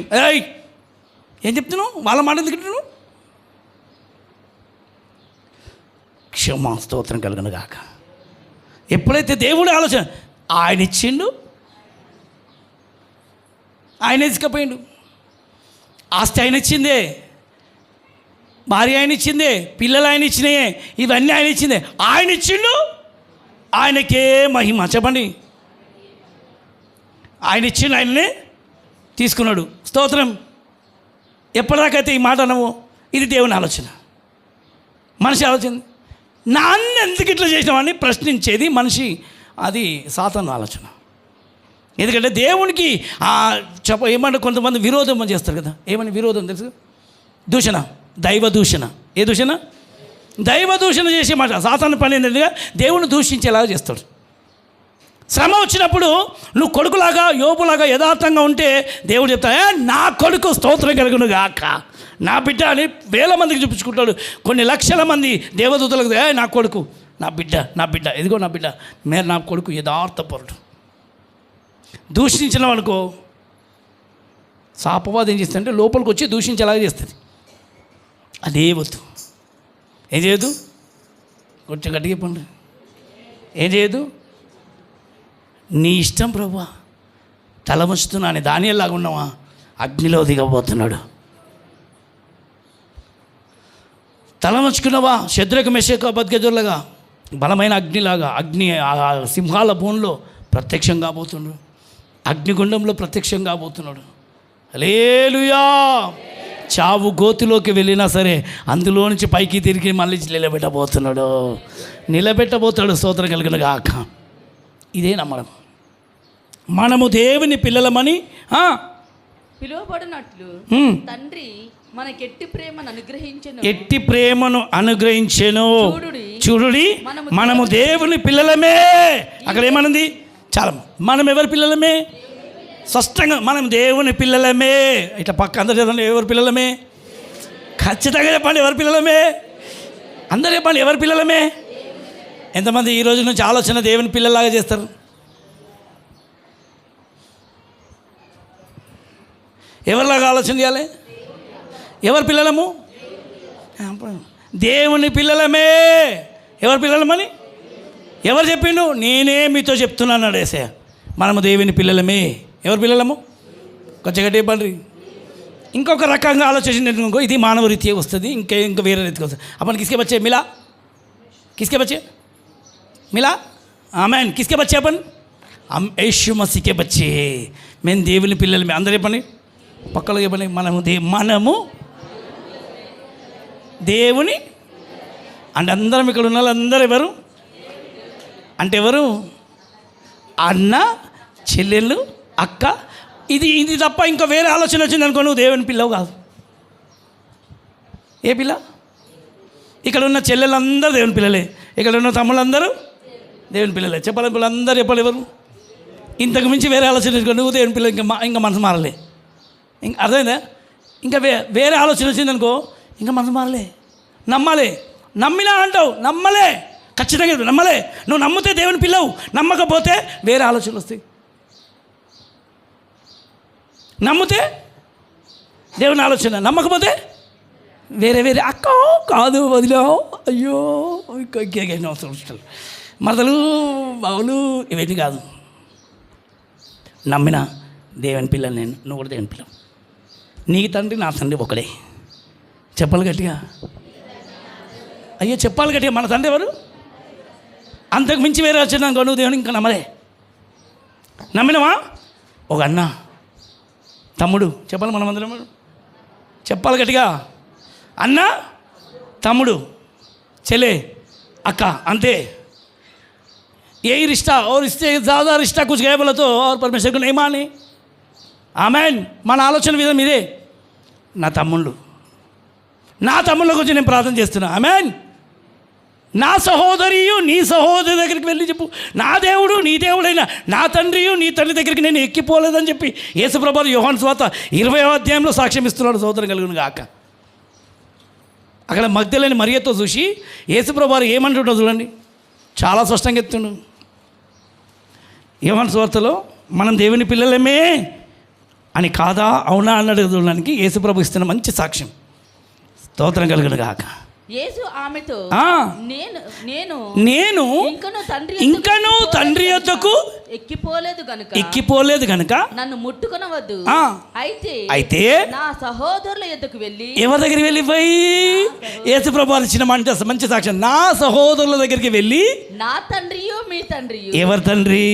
ఏం చెప్తున్నావు? వాళ్ళ మాట ఎందుకు తింటున్నావు? క్షమా స్తోత్రం కలుగును గాక. ఎప్పుడైతే దేవుడు ఆలోచన, ఆయన ఇచ్చిండు, ఆయన ఇసుకపోయిండు. ఆస్తి ఆయన ఇచ్చిందే, భార్య ఆయన ఇచ్చిందే, పిల్లలు ఆయన ఇచ్చినాయే, ఇవన్నీ ఆయన ఇచ్చిందే. ఆయన ఇచ్చిండు, ఆయనకే మహిమ. చెప్పండి. ఆయన ఇచ్చిండు, ఆయననే తీసుకున్నాడు. స్తోత్రం. ఎప్పటిదాకైతే ఈ మాట అనవు, ఇది దేవుని ఆలోచన. మనిషి ఆలోచన. నాన్న ఎందుకు ఇట్లా చేసినామని ప్రశ్నించేది మనిషి. అది సాతాను ఆలోచన. ఎందుకంటే దేవునికి ఏమంటే కొంతమంది విరోధం చేస్తారు కదా. ఏమని విరోధం తెలుసు? దూషణ, దైవ దూషణ. ఏ దూషణ? దైవ దూషణ చేసే మాట. సాతాను పని ఏంటంటే దేవుని దూషించేలాగా చేస్తాడు. శ్రమ వచ్చినప్పుడు నువ్వు కొడుకులాగా, యోబులాగా యథార్థంగా ఉంటే దేవుడు చెప్తా, నా కొడుకు స్తోత్రం కలుగును గాక, నా బిడ్డ అని వేల మందికి చూపించుకుంటాడు. కొన్ని లక్షల మంది దేవదూతలకు, నా కొడుకు, నా బిడ్డ, నా బిడ్డ, ఎదిగో నా బిడ్డ, మేర నా కొడుకు యథార్థపరుడు. దూషించిన అనుకో, శాపవాదం ఏం చేస్తుందంటే లోపలికి వచ్చి దూషించేలాగా చేస్తుంది. అదే వద్దు. ఏం చేయదు? కొంచెం గట్టిగా చెప్పండి. ఏం చేయదు? నీ ఇష్టం ప్రభువా, తల వంచుతున్నా అని దానియేలులాగా ఉన్నావా? అగ్నిలో దిగబోతున్నాడు. తల వంచుకున్నావా? శద్రకు మెషకు అబద్గజులాగా బలమైన అగ్నిలాగా, అగ్ని సింహాల భూమిలో ప్రత్యక్షం కాబోతున్నాడు, అగ్నిగుండంలో ప్రత్యక్షం కాబోతున్నాడు. హల్లెలూయా. చావు గోతిలోకి వెళ్ళినా సరే అందులో నుంచి పైకి తిరిగి మళ్ళీ నిలబెట్టబోతాడు. స్తోత్రం కలిగిన గాక. ఇదే నమ్మడం. మనము దేవుని పిల్లలమని పిలువబడినట్లు తండ్రి మనకి ఎట్టి ప్రేమను అనుగ్రహించెను. చూడుడి, మనము దేవుని పిల్లలమే. అక్కడ ఏమనుంది? చాలా. మనం ఎవరి పిల్లలమే? స్పష్టంగా మనం దేవుని పిల్లలమే. ఇట్లా పక్క అందరూ చదవండి. ఎవరి పిల్లలమే? ఖచ్చితంగా చెప్పండి, ఎవరి పిల్లలమే? అందరూ చెప్పండి, ఎవరి పిల్లలమే? ఎంతమంది ఈ రోజు నుంచి ఆలోచన దేవుని పిల్లలాగా చేస్తారు? ఎవరిలాగా ఆలోచన చేయాలి? ఎవరి పిల్లలము? దేవుని పిల్లలమే. ఎవరి పిల్లలమని ఎవరు చెప్పిండు? నేనే మీతో చెప్తున్నాను యేసయ్య. మనము దేవుని పిల్లలమే. ఎవరి పిల్లలము? కొంచెం గట్టి చెప్పండి. ఇంకొక రకంగా ఆలోచించి ఇది మానవ రీతిగా వస్తుంది, ఇంకా వేరే రీతిగా వస్తుంది. అప్పుడు కిస్కే బచ్చే మిలా, కిస్కే బచ్చే మిలా, ఆమెన్. కిస్కే బచ్చే अपन యేసు మసీకే బచ్చే. మేము దేవుని పిల్లలమే. అందరూ చెప్పండి, పక్కలో చెప్పండి. మనము దేవుని అంటే అందరం ఇక్కడ ఉన్న వాళ్ళందరూ ఎవరు అంటే ఎవరు? అన్న, చెల్లెళ్ళు, అక్క. ఇది తప్ప ఇంకా వేరే ఆలోచన వచ్చింది అనుకో, నువ్వు దేవుని పిల్లవు కాదు. ఏ పిల్ల? ఇక్కడ ఉన్న చెల్లెళ్ళందరూ దేవుని పిల్లలే, ఇక్కడ ఉన్న తమ్ముళ్ళందరూ దేవుని పిల్లలే. చెప్పాలి పిల్లలందరూ చెప్పాలి ఎవరు? ఇంతకు మించి వేరే ఆలోచన వచ్చింది, నువ్వు దేవుని పిల్ల. ఇంకా మనసు మారలే. ఇంకా అర్థమైందా? ఇంకా వేరే ఆలోచన వచ్చింది అనుకో, ఇంకా మనసు మారలే. నమ్మాలి. నమ్మినా అంటావు, నమ్మలే. ఖచ్చితంగా నమ్మలే. నువ్వు నమ్మితే దేవుని పిల్లవు, నమ్మకపోతే వేరే ఆలోచనలు వస్తాయి. నమ్మితే దేవుని ఆలోచన, నమ్మకపోతే వేరే అక్క కాదు, వదిలేవు, అయ్యో అవసరం మరదలు బావులు ఇవన్నీ కాదు. నమ్మిన దేవుని పిల్లలు నేను, నువ్వు కూడా దేవుని పిల్లవు. నీ తండ్రి నా తండ్రి ఒకడే. చెప్పాలి గట్టిగా, అయ్యో చెప్పాలి గట్టిగా. మన తండ్రి ఎవరు? అంతకు మించి వేరే వచ్చిందనుకో, నువ్వు దేవుని ఇంకా నమ్మలే. నమ్మినవా? ఒక అన్న, తమ్ముడు. చెప్పాలి మనమందరం చెప్పాలి గట్టిగా. అన్న, తమ్ముడు, చెల్లె, అక్క, అంతే. ఏ रिश्ता और इससे ज़्यादा रिश्ता कुछ गए बोला तो और परमेश्वर को नहीं माने. ఆమెన్. మన ఆలోచన విధానం ఇదే. నా తమ్ముళ్ళ గురించి నేను ప్రార్థన చేస్తున్నా. ఆమెన్. నా సహోదరియు నీ సహోదరి దగ్గరికి వెళ్ళి చెప్పు, నా దేవుడు నీ దేవుడైనా నా తండ్రియు నీ తండ్రి దగ్గరికి నేను ఎక్కిపోలేదని చెప్పి యేసుప్రభువు యోహాను సువార్త 20వ అధ్యాయంలో సాక్ష్యం ఇస్తున్నాడు. సోదరం కలుగును గాక. అక్కడ మగ్దలేని మరియతో చూసి యేసుప్రభువు ఏమంటుండో చూడండి, చాలా స్పష్టంగా ఎత్తుండు. యోహాను సువార్తలో మనం దేవుని పిల్లలమే అని కాదా అవునా అన్నట్టు చూడడానికి యేసుప్రభు ఇస్తున్న మంచి సాక్ష్యం. స్తోత్రం కలుగును గాక. యేసు ఆమెతో, నేను ఇంకను తండ్రి యొద్దకు ఎక్కిపోలేదు గనుక నన్ను ముట్టుకొనవద్దు. అయితే నా సహోదరుల యొద్దకు వెళ్ళి. ఎవరి దగ్గరికి వెళ్ళిపోయి? యేసుప్రభువు ఇచ్చిన మంచి సాక్ష్యం. నా సహోదరుల దగ్గరికి వెళ్ళి. నా తండ్రియు మీ తండ్రియు. ఎవరి తండ్రి?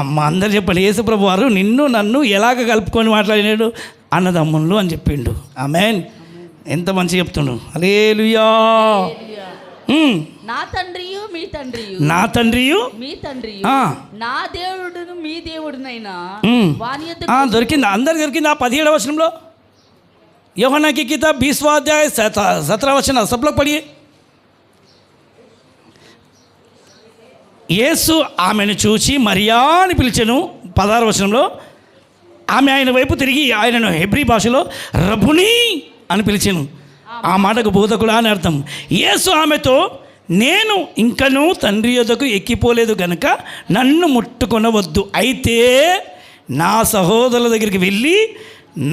అమ్మ అందరు చెప్పండి. యేసుప్రభువు వారు నిన్ను నన్ను ఎలాగ కలుపుకొని మాట్లాడినాడు? అన్నదమ్ముళ్ళు అని చెప్పిండు. ఆమేన్. ఎంత మంచి చెప్తుండు. హల్లెలూయా. నా తండ్రియు మీ తండ్రియు. నా తండ్రియు మీ తండ్రియు. నా దేవుడును మీ దేవుడునైనా వాని యొద్ద. దొరికింది, అందరికి దొరికింది. ఆ 17వ వచనంలో యోహన్నా की किताब 20वां अध्याय 17वां वचन सब लोग पढ़िए. యేసు ఆమెను చూచి మరియా అని పిలిచెను. 16వ వచనంలో ఆమె ఆయన వైపు తిరిగి ఆయనను హెబ్రీ భాషలో రబునీ అని పిలిచాను. ఆ మాటకు బోధకుడా అని అర్థం. యేసు ఆమెతో, నేను ఇంకనూ తండ్రి యొద్దకు ఎక్కిపోలేదు గనుక నన్ను ముట్టుకొనవద్దు. అయితే నా సహోదరుల దగ్గరికి వెళ్ళి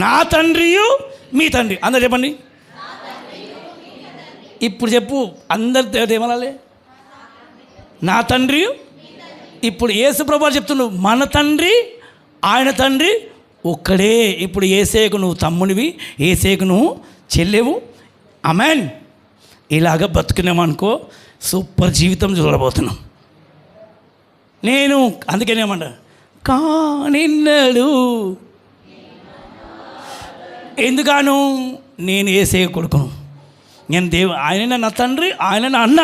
నా తండ్రియు మీ తండ్రి. అందరు చెప్పండి. ఇప్పుడు చెప్పు, అందరు ఏమనాలి? నా తండ్రి. ఇప్పుడు యేసు ప్రభువు చెప్తున్నావు, మన తండ్రి ఆయన తండ్రి ఒక్కడే. ఇప్పుడు యేసేకు నువ్వు తమ్మునివి, యేసేకు నువ్వు చెల్లెవు. ఆమేన్. ఇలాగ బతుకునేమనుకో, సూపర్ జీవితం చూడబోతున్నాం. నేను అందుకేనేమంటా, కానిన్నడు ఎందుకాను నేను యేసే కొడుకును, నేను ఆయన నా తండ్రి, ఆయన నా అన్న.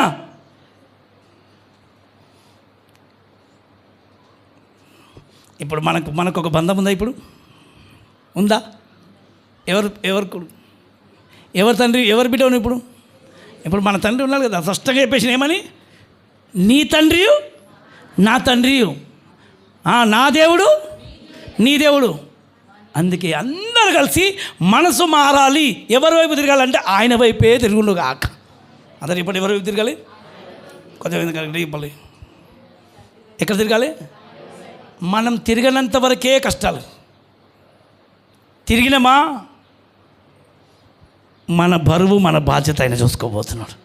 ఇప్పుడు మనకు ఒక బంధం ఉందా? ఇప్పుడు ఉందా? ఎవరు తండ్రి, ఎవరు బిడ్డను? ఇప్పుడు మన తండ్రి ఉన్నాడు కదా, స్పష్టంగా చెప్పేసిన ఏమని? నీ తండ్రియు నా తండ్రియు, నా దేవుడు నీ దేవుడు. అందుకే అందరు కలిసి మనసు మారాలి. ఎవరి వైపు తిరగాలంటే ఆయన వైపే తిరుగుండు కాక. అందరు ఇప్పుడు ఎవరి వైపు తిరగాలి? కొంచెం చెప్పాలి. ఎక్కడ తిరగాలి? మనం తిరగనంత వరకే కష్టాలు. తిరిగినమా మన బరువు మన బాధ్యత ఆయన చూసుకోబోతున్నాడు.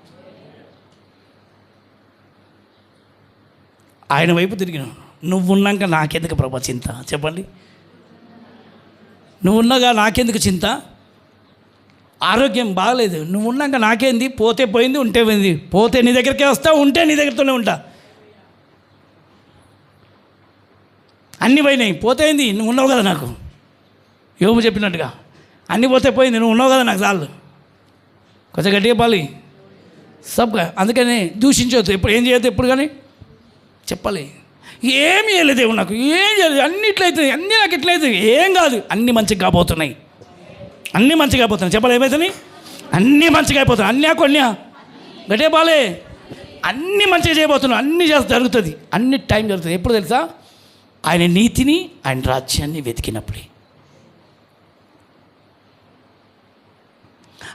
ఆయన వైపు తిరిగినావు. నువ్వు ఉన్నాక నాకెందుకు ప్రభా చింత? చెప్పండి. నువ్వు ఉన్నాగా నాకెందుకు చింత? ఆరోగ్యం బాగలేదు, నువ్వు ఉన్నాక నాకేంది? పోతే పోయింది, ఉంటే పోయింది. పోతే నీ దగ్గరికే వస్తా, ఉంటే నీ దగ్గరతోనే ఉంటా. అన్నీ పోయినాయి, పోతే అయింది, నువ్వు ఉన్నావు కదా నాకు. యోబు చెప్పినట్టుగా అన్నీ పోతే పోయింది, నువ్వు ఉన్నావు కదా నాకు చాలు. కొంచెం గట్టిగా పాలి సబ్గా. అందుకని దూషించవద్దు, ఎప్పుడు ఏం చేయొద్దు, ఎప్పుడు కానీ చెప్పాలి. ఏమి చేయలేదు దేవుడు నాకు, ఏం చేయలేదు, అన్ని ఇట్లయితుంది, అన్నీ నాకు ఇట్లయితుంది. ఏం కాదు, అన్నీ మంచిగా కాబోతున్నాయి, అన్నీ మంచిగా అయిపోతున్నాయి. చెప్పాలి ఏమవుతుంది? అన్నీ మంచిగా అయిపోతున్నాయి. అన్నీ కొన్యా గట్టిగా పాలే. అన్నీ మంచిగా చేయబోతున్నావు, అన్నీ చేస్తే జరుగుతుంది, అన్ని టైం జరుగుతుంది. ఎప్పుడు తెలుసా? ఆయన నీతిని ఆయన రాజ్యాన్ని వెతికినప్పుడే.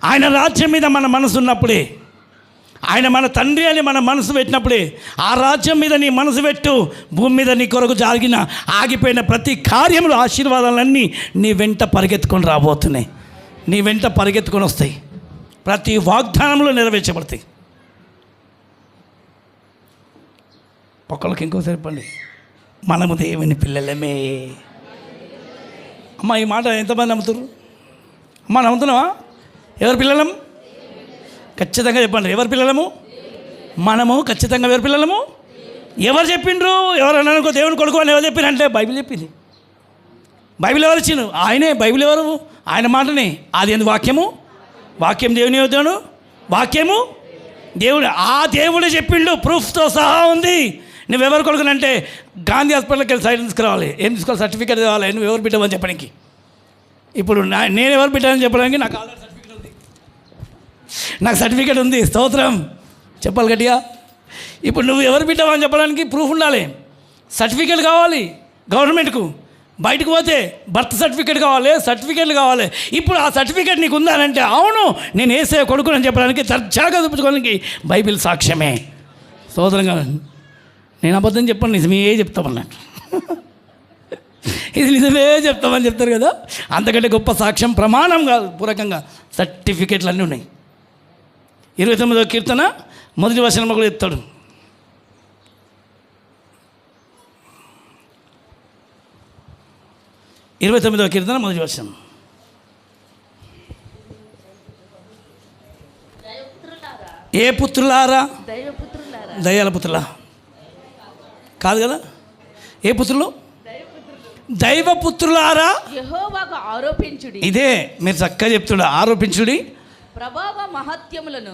ఆయన రాజ్యం మీద మన మనసు ఉన్నప్పుడే, ఆయన మన తండ్రి అని మన మనసు పెట్టినప్పుడే, ఆ రాజ్యం మీద నీ మనసు పెట్టు. భూమి మీద నీ కొరకు జరిగిన ఆగిపోయిన ప్రతి కార్యములు, ఆశీర్వాదాలన్నీ నీ వెంట పరిగెత్తుకొని రాబోతున్నాయి, నీ వెంట పరిగెత్తుకొని వస్తాయి. ప్రతి వాగ్దానంలో నెరవేర్చబడతాయి. ఒక్కళ్ళకి ఇంకోసారి చెప్పండి, మనము దేవుని పిల్లలమే. అమ్మ ఈ మాట ఎంతమంది నమ్ముతారు? అమ్మ నమ్ముతున్నావా? ఎవరి పిల్లలం? ఖచ్చితంగా చెప్పండి, ఎవరి పిల్లలము? మనము ఖచ్చితంగా ఎవరి పిల్లలము? ఎవరు చెప్పిండ్రు? ఎవరన్నా దేవుని కొడుకు అని ఎవరు చెప్పినంటే బైబిల్ చెప్పింది. బైబిల్ ఎవరు ఇచ్చిండు? ఆయనే. బైబిల్ ఎవరు? ఆయన మాటనే. అది ఎందుకు? వాక్యము. వాక్యం దేవుని అవుతాను, వాక్యము దేవుడు. ఆ దేవుడే చెప్పిండు, ప్రూఫ్తో సహా ఉంది. నువ్వెవరు కొడుకునంటే గాంధీ హాస్పిటల్కి వెళ్ళి సైడ్ తీసుకురావాలి. ఏం తీసుకోవాలి? సర్టిఫికేట్ కావాలి. నువ్వు ఎవరు బిడ్డవని చెప్పడానికి. ఇప్పుడు నేను ఎవరు బిడ్డని చెప్పడానికి నాకు ఆల్రెడీ సర్టిఫికేట్ ఉంది, నాకు సర్టిఫికేట్ ఉంది. స్తోత్రం చెప్పాలి గట్టిగా. ఇప్పుడు నువ్వు ఎవరు బిడ్డవని చెప్పడానికి ప్రూఫ్ ఉండాలి, సర్టిఫికేట్ కావాలి గవర్నమెంట్కు. బయటకు పోతే బర్త్ సర్టిఫికేట్ కావాలి, సర్టిఫికేట్లు కావాలి. ఇప్పుడు ఆ సర్టిఫికేట్ నీకు ఉందానంటే అవును నేను ఏసే కొడుకుని చెప్పడానికి, దర్జాగా చూపించుకోవడానికి బైబిల్ సాక్ష్యమే. స్తోత్రంగా. నేను అబద్ధం చెప్పాను, నిజమే చెప్తామన్నట్టు. ఇది నిజమే చెప్తామని చెప్తారు కదా, అంతకంటే గొప్ప సాక్ష్యం ప్రమాణం కాదు, పూర్వకంగా సర్టిఫికేట్లు అన్నీ ఉన్నాయి. 29వ కీర్తన 1వ వచనంలో కూడా చెప్తాడు. ఇరవై 29వ కీర్తన 1వ వచనం. ఏ పుత్రులారా? దయ్యాల పుత్రులా కాదు కదా. ఏ పుత్రులు? దైవపుత్రులారా యెహోవాకు ఆరోపించుడి. ఇదే మీరు చక్కగా చెప్తున్నా, ఆరోపించుడి. ప్రభావ మహత్యములను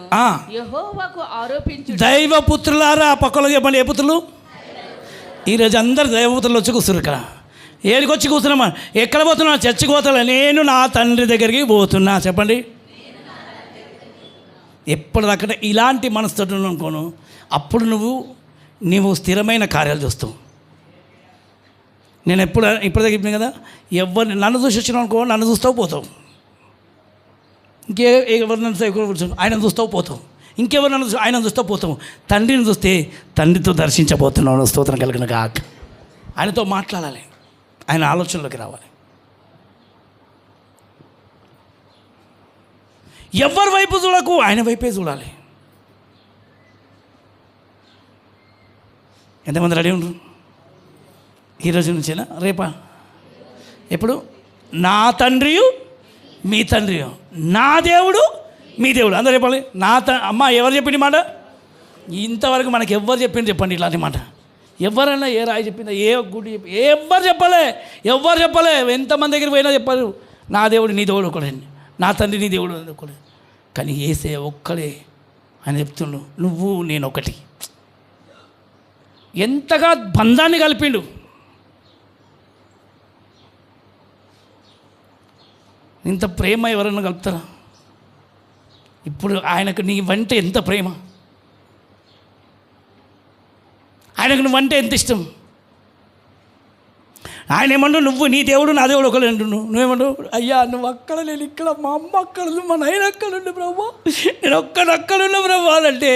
యెహోవాకు ఆరోపించుడి. దైవపుత్రులారా. పక్కలో చెప్పండి, ఏ పుత్రులు? ఈరోజు అందరు దైవపుత్రులు వచ్చి కూర్చున్నారు. ఇక్కడ ఏడికి వచ్చి కూర్చున్నామా? ఎక్కడ పోతున్నా? చర్చికి పోతున్నా. నేను నా తండ్రి దగ్గరికి పోతున్నా. చెప్పండి. ఎప్పటిదాకా ఇలాంటి మనస్తత్వం అనుకోను, అప్పుడు నువ్వు స్థిరమైన కార్యాలు చూస్తావు. నేను ఇప్పటిదాకా చెప్పిన కదా, ఎవరిని నన్ను చూసి వచ్చినావు అనుకో, నన్ను చూస్తావు పోతావు. ఎవరు నన్ను ఆయన చూస్తావు పోతావు. ఇంకెవరు నన్ను ఆయన చూస్తావు పోతావు. తండ్రిని చూస్తే తండ్రితో దర్శించబోతున్నావు. స్తోత్రం కలిగిన కాక. ఆయనతో మాట్లాడాలి, ఆయన ఆలోచనలోకి రావాలి. ఎవరి వైపు చూడకు, ఆయన వైపే చూడాలి. ఎంతమంది రెడీ ఉండరు? ఈరోజు నుంచేనా రేపా? ఎప్పుడు? నా తండ్రియు మీ తండ్రియు, నా దేవుడు మీ దేవుడు. అందరూ చెప్పాలి. అమ్మ ఎవరు చెప్పింది మాట? ఇంతవరకు మనకి ఎవరు చెప్పింది చెప్పండి ఇట్లాంటి మాట? ఎవరైనా ఏ రాయి చెప్పిందా? ఏ గుడి ఎవరు చెప్పలే, ఎవరు చెప్పలే. ఎంతమంది దగ్గరికి పోయినా చెప్పారు, నా దేవుడు నీ దేవుడు ఒకడే, నా తండ్రి నీ దేవుడు ఒకడే. కానీ ఏసే ఒక్కడే అని చెప్తుండు, నువ్వు నేను ఒకటి. ఎంతగా బంధాన్ని కలిపిండు. ఇంత ప్రేమ ఎవరన్నా కలుపుతారా? ఇప్పుడు ఆయనకు నీ వంట ఎంత ప్రేమ, ఆయనకు నువ్వంటే ఎంత ఇష్టం. ఆయన ఏమంటావు, నువ్వు నీ దేవుడు నా దేవుడు ఒకళ్ళు అంటున్నావు. నువ్వేమంటావు, అయ్యా నువ్వు అక్కడ, నేను ఇక్కడ, మా అమ్మ అక్కడ ఉంది, మా నాయన అక్కడ ఉండి బ్రహ్మ, నేను అక్కడున్నా బ్రహ్మ అంటే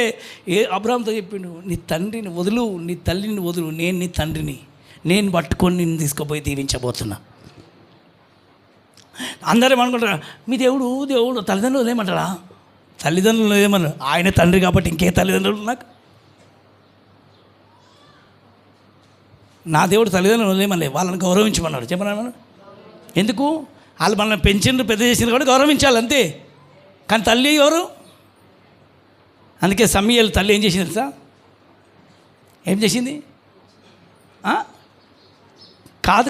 అబ్రాహాంతో చెప్పిండు, నీ తండ్రిని వదులు, నీ తల్లిని వదులు, నేను నీ తండ్రిని, నేను పట్టుకొని నిన్ను తీసుకుపోయి దీవించబోతున్నా. అందరూ ఏమనుకుంటారా, మీ దేవుడు తల్లిదండ్రులు ఏమంటారా? తల్లిదండ్రులు ఏమన్నారు, ఆయన తండ్రి కాబట్టి ఇంకే తల్లిదండ్రులు నాకు? నా దేవుడు తల్లిదండ్రులు ఏమన్నా వాళ్ళని గౌరవించమన్నాడు. చెప్పమన్నాడు. ఎందుకు? వాళ్ళు మనల్ని పెంచిండ్రు, పెద్ద చేసిండ్రు కూడా గౌరవించాలి అంతే. కానీ తల్లి ఎవరు? అందుకే సమూయేలు తల్లి ఏం చేసింది తెలుసా? ఏం చేసింది? కాదు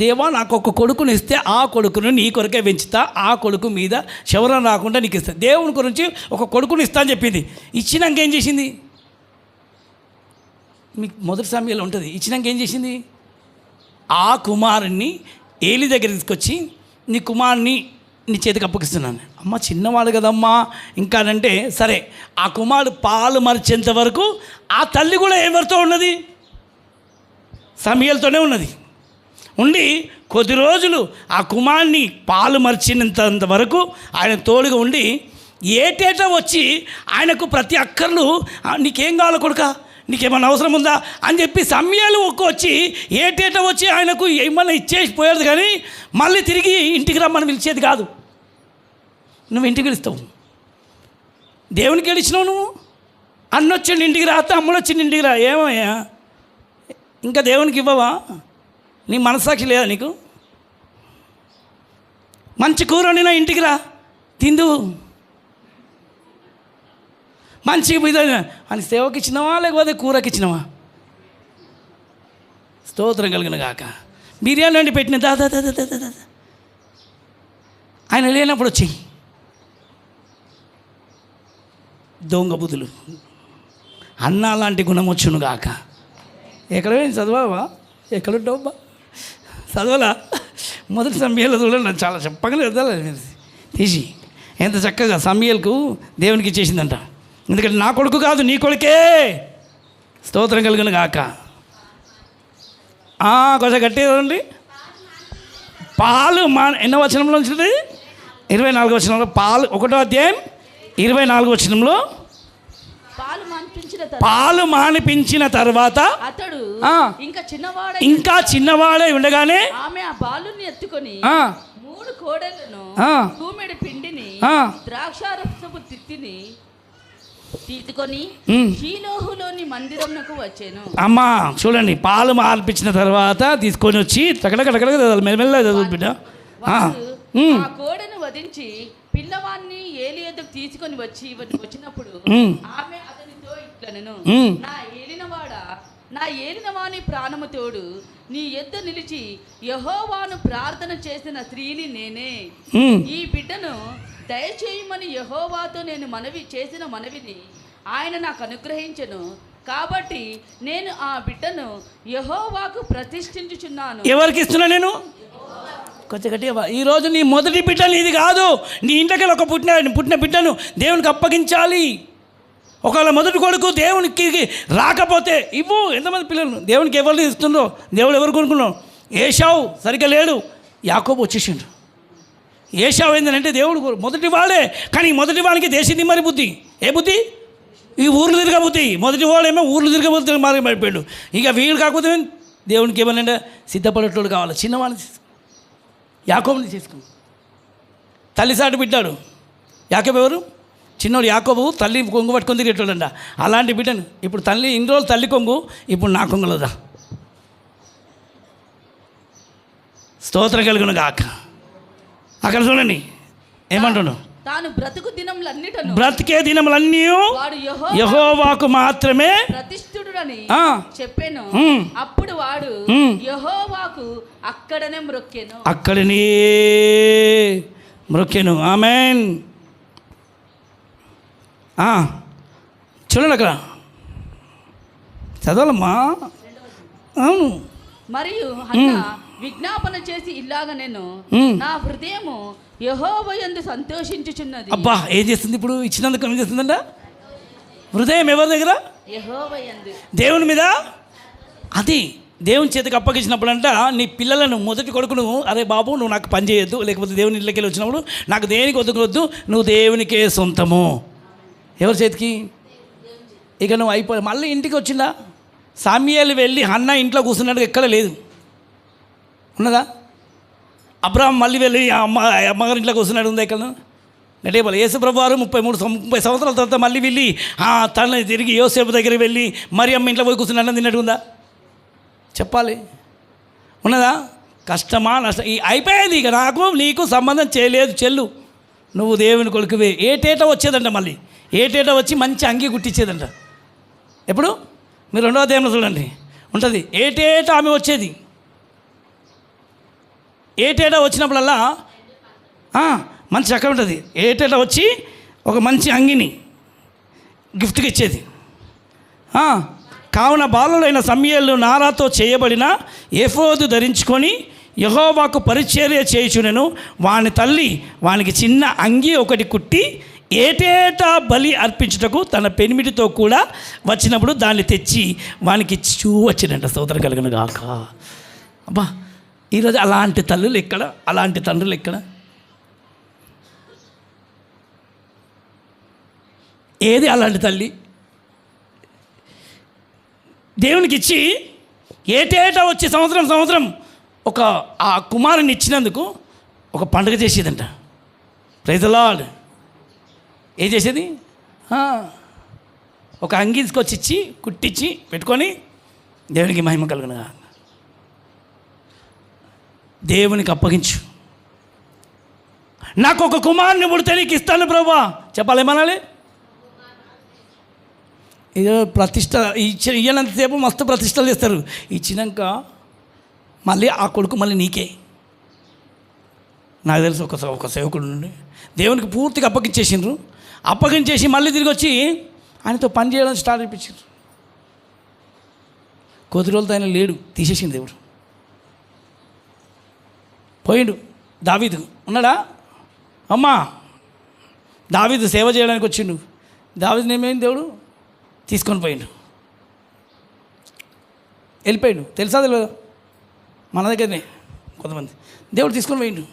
దేవా నాకు ఒక కొడుకుని ఇస్తే ఆ కొడుకును నీ కొరకే పెంచుతా, ఆ కొడుకు మీద శవరం రాకుండా నీకు ఇస్తా. దేవుని గురించి ఒక కొడుకుని ఇస్తా అని చెప్పింది. ఇచ్చినాక ఏం చేసింది? మీకు మొదటి సమయంలో ఉంటుంది. ఇచ్చినాక ఏం చేసింది? ఆ కుమారుణ్ణి ఏలి దగ్గర తీసుకొచ్చి, నీ కుమారుని నీ చేతికి అప్పగిస్తున్నాను. అమ్మ చిన్నవాడు కదమ్మా ఇంకానంటే సరే. ఆ కుమారుడు పాలు మరిచేంత వరకు ఆ తల్లి కూడా ఎవరితో ఉన్నది? సమూయేలుతోనే ఉన్నది. ఉండి కొద్ది రోజులు ఆ కుమారుని పాలు మరిచినంత వరకు ఆయన తోడుగా ఉండి ఏటేటా వచ్చి ఆయనకు ప్రతి అక్కర్లు, నీకేం కావాలి కొడుకా, నీకేమన్నా అవసరం ఉందా అని చెప్పి సమూయేలు వచ్చి ఏటేటా వచ్చి ఆయనకు ఏమన్నా ఇచ్చేసి పోయేది. కానీ మళ్ళీ తిరిగి ఇంటికి రమ్మని పిలిచేది కాదు. నువ్వు ఇంటికి పిలుస్తావు, దేవునికి గెలిచినావు. నువ్వు అన్నొచ్చిండి ఇంటికి రాస్తే, అమ్మలు వచ్చింది ఇంటికి రా, ఏమయ్యా ఇంకా దేవునికి ఇవ్వవా? నీ మనస్సాక్షి లేదా నీకు? మంచి కూర వండినా ఇంటికి రా, తిందు. మంచి అని సేవకి ఇచ్చినావా లేకపోతే కూరకి ఇచ్చినావా? స్తోత్రం కలిగిన గాక. బిర్యానీ వండి పెట్టిన దాదా ఆయన లేనప్పుడు వచ్చి దొంగ బుద్ధులు. అన్న లాంటి గుణం వచ్చును గాక. ఎక్కడ చదవావా? ఎక్కడుంటావబ్బా? చదవలా? మొదటి సమూయేలు చూడండి, నాకు చాలా చెప్పగల తీసి ఎంత చక్కగా సమూయేలుకు దేవునికి ఇచ్చేసిందంట. ఎందుకంటే నా కొడుకు కాదు, నీ కొడుకే. స్తోత్రం కలిగిన గాక. కొంచెం గట్టిగా చూడండి. పాలు ఎన్నో వచనంలో వచ్చింది? 24వ వచనంలో. పాలు 1వ అధ్యాయం 24వ వచనంలో, పాలు మానిపించిన తర్వాత అతడు ఇంకా చిన్నవాడే ఉండగానే ఆమె ఆ బాలుని ఎత్తుకొని 3 కోడెలను, తూమెడు పిండిని, ద్రాక్షారసపు తిత్తిని తీసుకొని షీలోహులోని మందిరంకు వచ్చాను. అమ్మా చూడండి, పాలు మార్పించిన తర్వాత తీసుకొని వచ్చి మెల్లమెల్ల బిడ్డ ఆ కోడెను వధించి పిల్లవాన్ని ఏలి యొద్దకు తీసుకొని వచ్చినప్పుడు ఆమె అతనితో ఇట్లనెను, నా ఏలినవాని ప్రాణము తోడు నీ యొద్ద నిలిచి యెహోవాను ప్రార్థన చేసిన స్త్రీని నేనే. ఈ బిడ్డను దయచేయమని యెహోవాతో నేను చేసిన మనవిని ఆయన నాకు అనుగ్రహించెను. కాబట్టి నేను ఆ బిడ్డను యెహోవాకు ప్రతిష్ఠించుచున్నాను. ఎవరికి ఇస్తున్నా? నేను కొంచెం గట్టిగా. ఈరోజు నీ మొదటి బిడ్డ నీది కాదు. నీ ఇంటికి ఒక పుట్టిన బిడ్డను దేవునికి అప్పగించాలి. ఒకవేళ మొదటి కొడుకు దేవునికి రాకపోతే ఇవ్వు. ఎంతమంది పిల్లలు దేవునికి ఎవరిని ఇస్తుండ్రో? దేవుడు ఎవరు కొనుక్కున్నావు? ఏశావు సరిగ్గా లేడు, యాకోబు వచ్చేసిండు. ఏశావు ఏంటంటే దేవుడు మొదటి వాడే, కానీ మొదటి వాడికి దేశీ మరి బుద్ధి. ఏ బుద్ధి? ఈ ఊర్లు తిరగబుద్ధి. మొదటి వాడేమో ఊర్లు తిరగబుద్ధి మార్గం పడిపోయాడు. ఇక వీళ్ళు కాకపోతే దేవునికి ఏమన్నా సిద్ధపడేటోడు కావాలి. చిన్నవాడిని యాకోబుని చేసుకుని తల్లి సాటి బిడ్డాడు. యాకోబు ఎవరు? చిన్నోడు యాకోబు. తల్లి కొంగు పట్టుకొని తిరిగేటోడంట. అలాంటి బిడ్డను ఇప్పుడు తల్లి ఇన్ని రోజులు తల్లి కొంగు, ఇప్పుడు నా కొంగులదా. స్తోత్రం కలుగును గాక. అక్కడ చూడండి ఏమంటున్నాడు? తాను బ్రతికే దినములన్నీ యెహోవాకు మాత్రమే ప్రతిష్ఠుడని చెప్పాను. అప్పుడు వాడు యెహోవాకు అక్కడనే మ్రొక్కెను. ఆమేన్. చూడండి అక్కడ చదవాలమ్మా. అవును. మరియు హన్నా విజ్ఞాపన చేసి ఇలాగ నేను నా హృదయము యెహోవా యందు సంతోషించుచున్నది. అబ్బా ఏం చేస్తుంది ఇప్పుడు? ఇచ్చినందుకు ఏం చేస్తుందంట? హృదయం ఎవరి దగ్గర? యెహోవా యందు, దేవుని మీద. అది దేవుని చేతికి అప్పగించినప్పుడంట నీ పిల్లలను మొదటి కొడుకును, అరే బాబు నువ్వు నాకు పని చేయొద్దు, లేకపోతే దేవుని ఇళ్ళకి వెళ్ళి వచ్చినప్పుడు నాకు దేనికి వద్దు, నువ్వు దేవునికే సొంతము. ఎవరి చేతికి? ఇక నువ్వు అయిపోయి మళ్ళీ ఇంటికి వచ్చిందా? సామ్యూయేలు వెళ్ళి హన్నా ఇంట్లో కూర్చున్నాడు, ఎక్కడ లేదు, ఉన్నదా? అబ్రాహాం మళ్ళీ వెళ్ళి అమ్మగారి ఇంట్లో కూర్చున్నాడు, ఉందా ఎక్కడ? గట్టిగా యేసుప్రభు వారు 30 సంవత్సరాల తర్వాత మళ్ళీ వెళ్ళి తనని తిరిగి యోసేపు దగ్గరికి వెళ్ళి మరి అమ్మ ఇంట్లో పోయి కూర్చున్నాడు తిన్నట్టు ఉందా? చెప్పాలి, ఉన్నదా? కష్టమా నష్టం అయిపోయేది. ఇక నాకు నీకు సంబంధం చేయలేదు చెల్లు, నువ్వు దేవుని కొడుకువే. ఏటేటా వచ్చేదంట, మళ్ళీ ఏటేటా వచ్చి మంచి అంగి కుట్టించేదంట. ఎప్పుడు? మీరు 2వ అధ్యాయంలో చూడండి ఉంటుంది. ఏటేటా ఆమె వచ్చేది. ఏటేటా వచ్చినప్పుడల్లా మంచి చక్క ఉంటుంది. ఏటేటా వచ్చి ఒక మంచి అంగిని గిఫ్ట్కి ఇచ్చేది. కావున బాలుడైన సమూయేలు నారాతో చేయబడిన ఎఫోదు ధరించుకొని యెహోవాకు పరిచర్య చేయుచునెను. వాని తల్లి వానికి చిన్న అంగి ఒకటి కుట్టి ఏటేటా బలి అర్పించుటకు తన పెనిమిటితో కూడా వచ్చినప్పుడు దాన్ని తెచ్చి వానికి ఇచ్చి వచ్చిందంట. స్తోత్రం కలుగును గాక. అబ్బా, ఈరోజు అలాంటి తల్లులు ఎక్కడ, అలాంటి తండ్రులు ఎక్కడ? ఏది అలాంటి తల్లి? దేవునికి ఇచ్చి ఏటేటా వచ్చి సంవత్సరం ఒక ఆ కుమారుని ఇచ్చినందుకు ఒక పండుగ చేసేదంట. Praise the lord. ఏం చేసేది? ఒక అంగి తీసుకొచ్చి ఇచ్చి కుట్టించి పెట్టుకొని దేవునికి మహిమ కలుగునుగా. దేవునికి అప్పగించు. నాకు ఒక కుమారుని పుడితే నీకు ఇస్తాను ప్రభువా చెప్పాలి, ఏమనాలి? ఇదో ప్రతిష్ట ఇయ్యనంతసేపు మస్తు ప్రతిష్టలు చేస్తారు. ఇచ్చినాక మళ్ళీ ఆ కొడుకు మళ్ళీ నీకే. నాకు తెలుసు ఒక సేవకుడు నుండి దేవునికి పూర్తిగా అప్పగించేసిండ్రు. అప్పగించేసి మళ్ళీ తిరిగి వచ్చి ఆయనతో పని చేయడం స్టార్ట్ అయిపించారు. కొద్ది రోజులతో ఆయన లేడు, తీసేసింది దేవుడు. పోయిండు. దావీదు ఉన్నాడా? అమ్మా, దావీదు సేవ చేయడానికి వచ్చిండు. దావీదుని ఏమైంది? దేవుడు తీసుకొని పోయిండు, వెళ్ళిపోయిండు. తెలుసా తెలియదు? మన దగ్గరనే కొంతమంది దేవుడు తీసుకొని పోయిండు.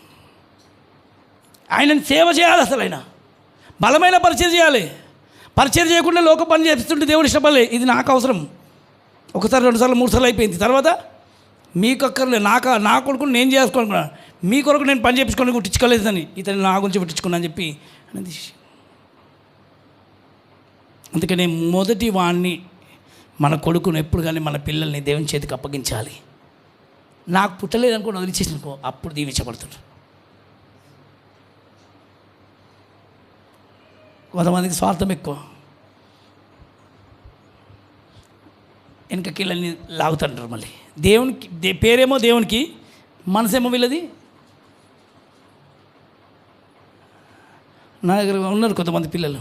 ఆయనను సేవ చేయాలి. అసలు ఆయన బలమైన పరిచయం చేయాలి. పరిచయం చేయకుండా లోక పని చేస్తుంటే దేవుడు ఇష్టపడలే. ఇది నాకు అవసరం. 1 సారి 2 సార్లు 3 సార్లు అయిపోయింది. తర్వాత మీకు అక్కర్లేదు, నా కొడుకుని నేను చేసుకోనుకున్నాను, మీ కొరకు నేను పని చేయించుకొని కుట్టించుకోలేదని ఇతను నా గురించి పుట్టించుకున్నా అని చెప్పి అనేది. అందుకనే మొదటి వాడిని, మన కొడుకును ఎప్పుడు కానీ మన పిల్లల్ని దేవుని చేతికి అప్పగించాలి. నాకు పుట్టలేదనుకో వదిలిచేసిననుకో అప్పుడు దీవించబడుతుంది. కొంతమందికి స్వార్థం ఎక్కువ, వెనక కీళ్ళని లాగుతుంటారు. మళ్ళీ దేవునికి పేరేమో దేవునికి, మనసేమో వీళ్ళది. నా దగ్గర ఉన్నారు కొంతమంది పిల్లలు,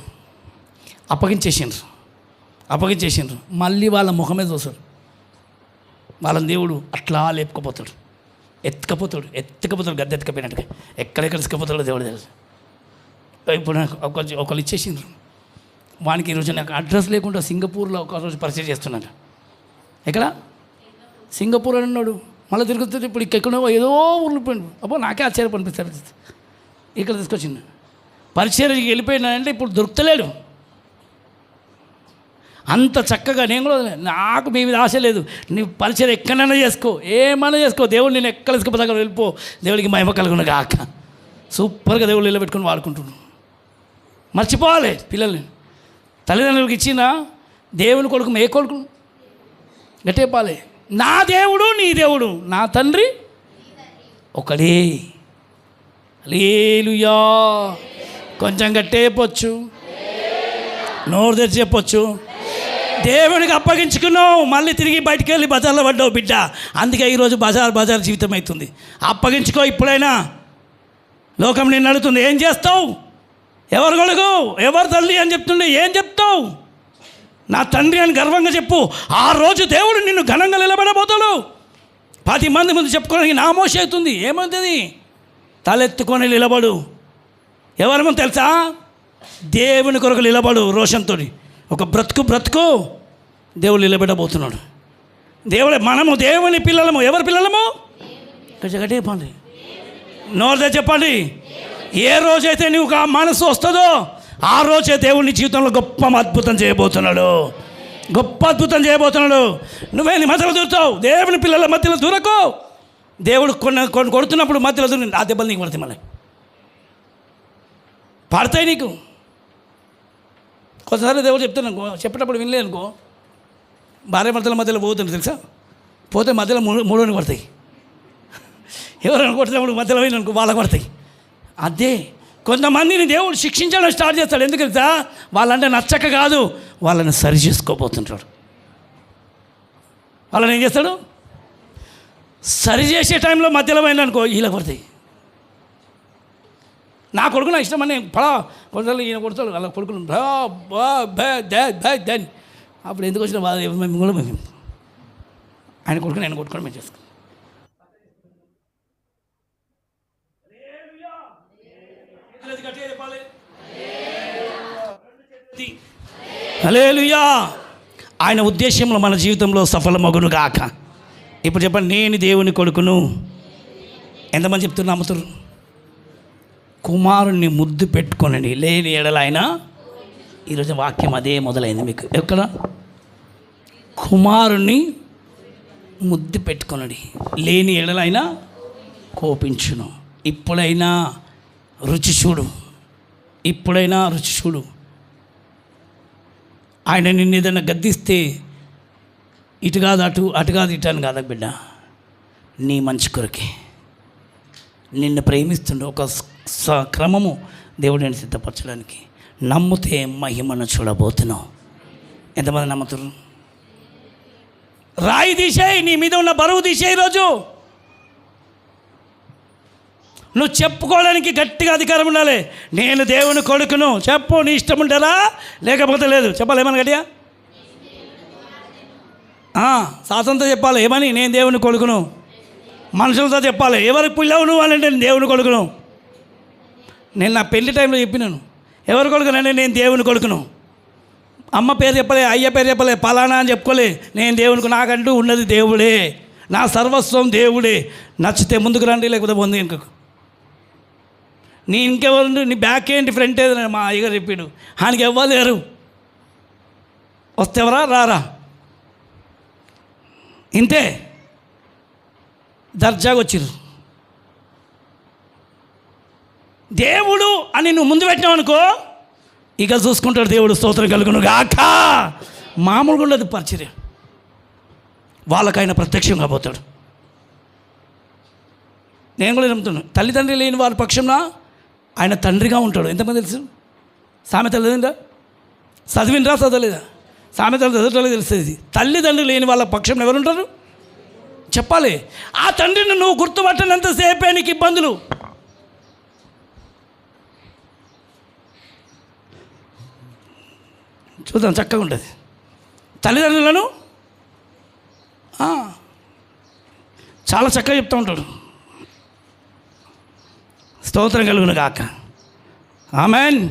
అప్పగించేసిండ్రు మళ్ళీ వాళ్ళ ముఖమే చూస్తారు. వాళ్ళని దేవుడు అట్లా లేపుకపోతాడు, ఎత్తుకపోతాడు గద్దె ఎత్తుకపోయినట్టుగా. ఎక్కడెక్కడ ఇసుకపోతాడో దేవుడు తెలుసు. ఇప్పుడు నాకు ఒకళ్ళు ఇచ్చేసిండ్రు. వానికి ఈరోజు నాకు అడ్రస్ లేకుండా సింగపూర్లో ఒక రోజు పరిచయం చేస్తున్నాడు. ఎక్కడ? సింగపూర్ అని ఉన్నాడు. మళ్ళీ తిరుగుతుంది. ఇప్పుడు ఎక్కడో ఏదో ఊర్లు పోయిండు. అబ్బో నాకే ఆశ్చర్యం అనిపిస్తుంది. ఇక్కడ తీసుకొచ్చిండు. పరిచయం వెళ్ళిపోయినాడంటే ఇప్పుడు దొరుకుతలేడు. అంత చక్కగా నేను కూడా నాకు మీ మీద ఆశ లేదు. నీ పరిచయం ఎక్కడైనా చేసుకో, ఏమైనా చేసుకో, దేవుడు నేను ఎక్కడ తీసుకుపోతా వెళ్ళిపో, దేవుడికి మహిమ కలుగును గాక. సూపర్గా దేవుడు నిలబెట్టుకొని వాడుకుంటున్నాను. మర్చిపోవాలి పిల్లల్ని. తల్లిదండ్రులకు ఇచ్చిన దేవుని కొడుకు ఏ కొడుకు గట్టేపాలి. నా దేవుడు నీ దేవుడు, నా తండ్రి ఒకడే. హల్లెలూయా. కొంచెం గట్టే చెప్పొచ్చు, నోరు తెరిచి చెప్పొచ్చు. దేవునికి అప్పగించుకున్నావు, మళ్ళీ తిరిగి బయటికి వెళ్ళి బజార్లో పడ్డావు బిడ్డ. అందుకే ఈరోజు బజార్ జీవితం అవుతుంది. అప్పగించుకో ఇప్పుడైనా. లోకం నిన్ను అడుగుతుంది, ఏం చేస్తావు? ఎవరు కొడుకు, ఎవరు తల్లి అని చెప్తుండే, ఏం చెప్తావు? నా తండ్రి అని గర్వంగా చెప్పు. ఆ రోజు దేవుడు నిన్ను ఘనంగా నిలబడబోతాడు. 10 మంది ముందు చెప్పుకోవడానికి నామోషి అవుతుంది. ఏమవుతుంది? తలెత్తుకొని నిలబడు. ఎవరి ముందు తెలుసా? దేవుని కొరకు నిలబడు. రోషంతో ఒక బ్రతుకు దేవుడు నిలబెట్టబోతున్నాడు. మనము దేవుని పిల్లలము. ఎవరి పిల్లలము? గట్టిగా చెప్పండి, నోరుదే చెప్పండి. ఏ రోజైతే నీకు ఆ మనసు వస్తుందో ఆ రోజే దేవుని జీవితంలో గొప్ప అద్భుతం చేయబోతున్నాడు. గొప్ప అద్భుతం చేయబోతున్నాడు. నువ్వేంది మధ్యలో దూరుతావు? దేవుని పిల్లల మధ్యలో దూరకు. దేవుడు కొన్ని కొడుతున్నప్పుడు మధ్యలో దూరి ఆ దెబ్బలు నీకు పడతాయి, మళ్ళీ పడతాయి నీకు. కొంతసారి దేవుడు చెప్తాను చెప్పేటప్పుడు వినలే అనుకో, భార్య భర్తల మధ్యలో పోతుంది తెలుసా, పోతే మధ్యలో మూడోని పడతాయి. ఎవరైనా కొట్టినప్పుడు మధ్యలో పోయిన అనుకో వాళ్ళకి పడతాయి. అదే కొంతమందిని దేవుడు శిక్షించడం స్టార్ట్ చేస్తాడు. ఎందుకు తెలుసా? వాళ్ళంటే నచ్చక కాదు, వాళ్ళని సరి చేసుకోబోతుంటాడు. వాళ్ళని ఏం చేస్తాడు? సరి చేసే టైంలో మధ్యలో పోయిన అనుకో వీళ్ళకి పడతాయి. నా కొడుకు నా ఇష్టం అని కొడతాడు, ఈయన కొడతాడు, వాళ్ళ కొడుకులు దాన్ని. అప్పుడు ఎందుకు వచ్చిన కూడా మేము ఆయన కొడుకుని ఆయన కొట్టుకొని మేము చేసుకున్నాం. హల్లెలూయా. ఆయన ఉద్దేశంలో మన జీవితంలో సఫలమగును గాక. ఇప్పుడు చెప్పండి, నేను దేవుని కొడుకును. ఎంతమంది చెప్తున్నా నమ్ముతారు? కుమారుణ్ణి ముద్దు పెట్టుకొనండి, లేని ఎడల ఆయన. ఈరోజు వాక్యం అదే మొదలైంది మీకు. ఎక్కడ? కుమారుణ్ణి ముద్దు పెట్టుకొనండి, లేని ఎడల ఆయన కోపించును. ఇప్పుడైనా రుచి చూడు, ఇప్పుడైనా రుచి చూడు. ఆయన నిన్ను ఏదైనా గద్దిస్తే ఇటు కాదు అటు, అటు కాదు ఇటు అని కాదా బిడ్డ, నీ మంచి కొరకే నిన్ను ప్రేమిస్తుండే ఒక క్రమము దేవుడు నేను సిద్ధపరచడానికి. నమ్మితే మహిమను చూడబోతున్నావు. ఎంతమంది నమ్ముతారు? రాయి తీసేయి, నీ మీద ఉన్న బరువు తీసేయి. ఈరోజు నువ్వు చెప్పుకోవడానికి గట్టిగా అధికారం ఉండాలి. నేను దేవుని కొడుకును చెప్పు. నీ ఇష్టం ఉంటారా లేకపోతే లేదు. చెప్పాలి ఏమని గట్టిగా శాసనంతో చెప్పాలి. ఏమని? నేను దేవుని కొడుకును. మనుషులతో చెప్పాలి. ఎవరికి పిల్లవు నువ్వు అని అంటే నేను దేవుని కొడుకును. నేను నా పెళ్లి టైంలో చెప్పినాను, ఎవరి కొడుకునంటే నేను దేవుని కొడుకును. అమ్మ పేరు చెప్పలే, అయ్య పేరు చెప్పలే, పలానా అని చెప్పుకోలే. నేను దేవునికి, నాకంటూ ఉన్నది దేవుడే, నా సర్వస్వం దేవుడే. నచ్చితే ముందుకు రండి, లేకపోతే ముందు ఇంకొక. నీ ఇంకెవరు, నీ బ్యాక్ ఏంటి ఫ్రంట్ ఏది? మా అయ్యగారు చెప్పాడు, ఆయనకి ఇవ్వలేరు. వస్తే ఎవరా రారా ఇంతే, దర్జాగా వచ్చిర్రు. దేవుడు అని నువ్వు ముందు పెట్టినావు అనుకో, ఇక చూసుకుంటాడు దేవుడు. స్తోత్రం కలుగును గాక. మామూలుగా ఉండదు పరిచర్య. వాళ్ళకైనా ప్రత్యక్షంగా పోతాడు. నేను కూడా నమ్ముతున్నాను, తల్లిదండ్రి లేని వారి పక్షంన ఆయన తండ్రిగా ఉంటాడు. ఎంతమంది తెలుసు? సామెతలు చదివిందా? చదివినరా చదవలేదా? సామెతలు చదవట్లేదు తెలుస్తుంది. తల్లిదండ్రులు లేని వాళ్ళ పక్షంలో ఎవరు ఉంటారు చెప్పాలి. ఆ తండ్రిని నువ్వు గుర్తుపట్టనంతసేపే నీకు ఇబ్బందులు. చూద్దాం, చక్కగా ఉంటుంది. తల్లిదండ్రులను చాలా చక్కగా చెప్తూ ఉంటాడు. స్తోత్రం కలుగును గాక. ఆమెన్.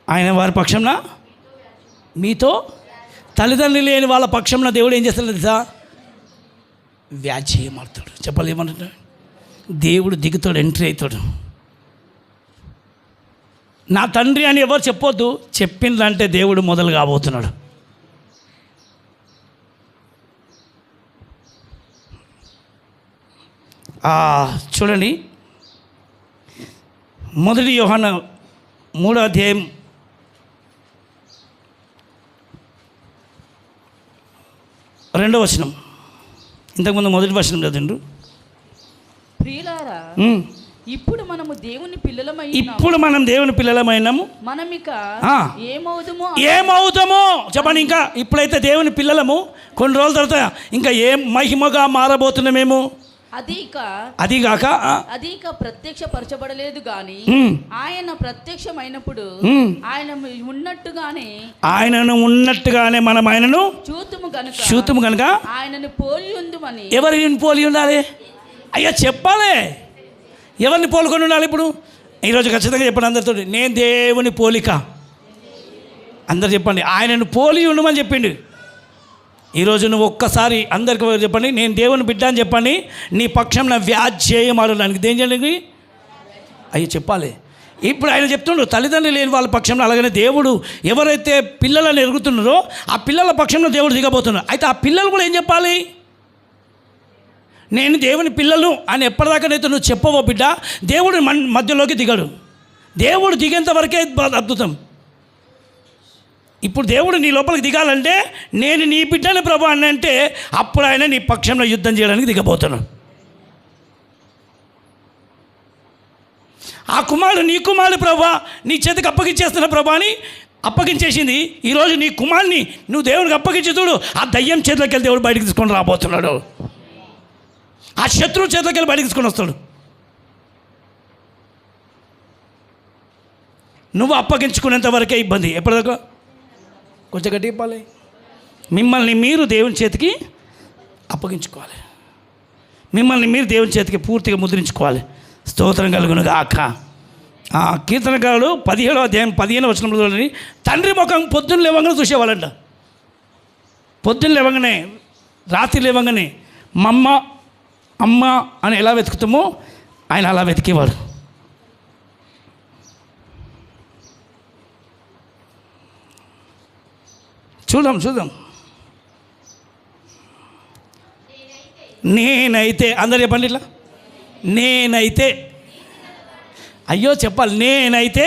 ఆయన వారి పక్షంన మీతో, తల్లిదండ్రులు లేని వాళ్ళ పక్షంన దేవుడు ఏం చేస్తాడు తెలుసా? వ్యాజ్యమాడతాడు. చెప్పాలి ఏమంటాడు? దేవుడు దిగుతాడు, ఎంట్రీ అవుతాడు. నా తండ్రి అని ఎవరు చెప్పొద్దు. చెప్పిందంటే దేవుడు మొదలు కాబోతున్నాడు. చూడండి, 1 యోహాను 3వ అధ్యాయం 2వ వచనం. ఇంతకుముందు 1వ వచనం చదివిండు. ప్రియులారా, ఇప్పుడు మనము దేవుని పిల్లలమైనాము. ఇప్పుడు మనం దేవుని పిల్లలమైనాము. మనం ఇక ఏమవుతామో చెప్పండి. ఇంకా ఇప్పుడైతే దేవుని పిల్లలము, కొన్ని రోజుల తర్వాత ఇంకా ఏం మహిమగా మారబోతున్నామేమో. అదిగాక అదిక ప్రత్యక్షపరచబడలేదు గాని ఆయన ప్రత్యక్షమైనప్పుడు ఆయనను ఉన్నట్టుగానే మనం ఆయనను చూతుము గనుక ఆయనను పోలి ఉందుమని. ఎవరిని పోలి ఉండాలి అయ్యా చెప్పాలి, ఎవరిని పోలుకొని ఉండాలి? ఇప్పుడు ఈరోజు ఖచ్చితంగా చెప్పండి అందరితో, నేను దేవుని పోలిక. అందరు చెప్పండి, ఆయనను పోలి ఉండమని చెప్పిండు. ఈరోజు నువ్వు ఒక్కసారి అందరికి చెప్పండి, నేను దేవుని బిడ్డ అని చెప్పండి. నీ పక్షం నా వ్యాజ్యేయం ఆడడానికి దేని చేయండి అయ్యో చెప్పాలి. ఇప్పుడు ఆయన చెప్తుండ్రు తల్లిదండ్రులు లేని వాళ్ళ పక్షంలో, అలాగనే దేవుడు ఎవరైతే పిల్లలను ఎరుగుతున్నారో ఆ పిల్లల పక్షంలో దేవుడు దిగబోతున్నాడు. అయితే ఆ పిల్లలు కూడా ఏం చెప్పాలి? నేను దేవుని పిల్లలు అని ఎప్పటిదాకానైతే నువ్వు చెప్పవో బిడ్డ, దేవుడు మధ్యలోకి దిగడు. దేవుడు దిగేంత వరకే అద్భుతం. ఇప్పుడు దేవుడు నీ లోపలికి దిగాలంటే నేను నీ బిడ్డని ప్రభు అని అంటే అప్పుడు ఆయన నీ పక్షంలో యుద్ధం చేయడానికి దిగబోతున్నాడు. ఆ కుమారుడు నీ కుమారుడు ప్రభు నీ చేతికి అప్పగించేస్తున్న ప్రభు అని అప్పగించేసింది. ఈరోజు నీ కుమారుని నువ్వు దేవుడికి అప్పగించి చూడు, ఆ దయ్యం చేతిలోకి వెళ్ళి దేవుడు బయటికి తీసుకొని రాబోతున్నాడు. ఆ శత్రువు చేతిలోకి వెళ్ళి బయటికి తీసుకొని వస్తాడు. నువ్వు అప్పగించుకునేంత వరకే ఇబ్బంది. ఎప్పటిదాకా కొంచెం గట్టి చెప్పాలి. మిమ్మల్ని మీరు దేవుని చేతికి అప్పగించుకోవాలి. మిమ్మల్ని మీరు దేవుని చేతికి పూర్తిగా ముద్రించుకోవాలి. స్తోత్రం కలుగును గాక. ఆ కీర్తనకారుడు 17వ అధ్యాయం 15వ వచనంలో తండ్రి ముఖం పొద్దున్న లేవగానే చూసేవాళ్ళంట. పొద్దున్న లేవగానే రాత్రి లేవగానే మమ్మ అమ్మ అని ఎలా వెతుకుతామో ఆయన అలా వెతికేవాడు. చూద్దాం. నేనైతే అందరు చెప్పండి ఇట్లా, నేనైతే అయ్యో చెప్పాలి. నేనైతే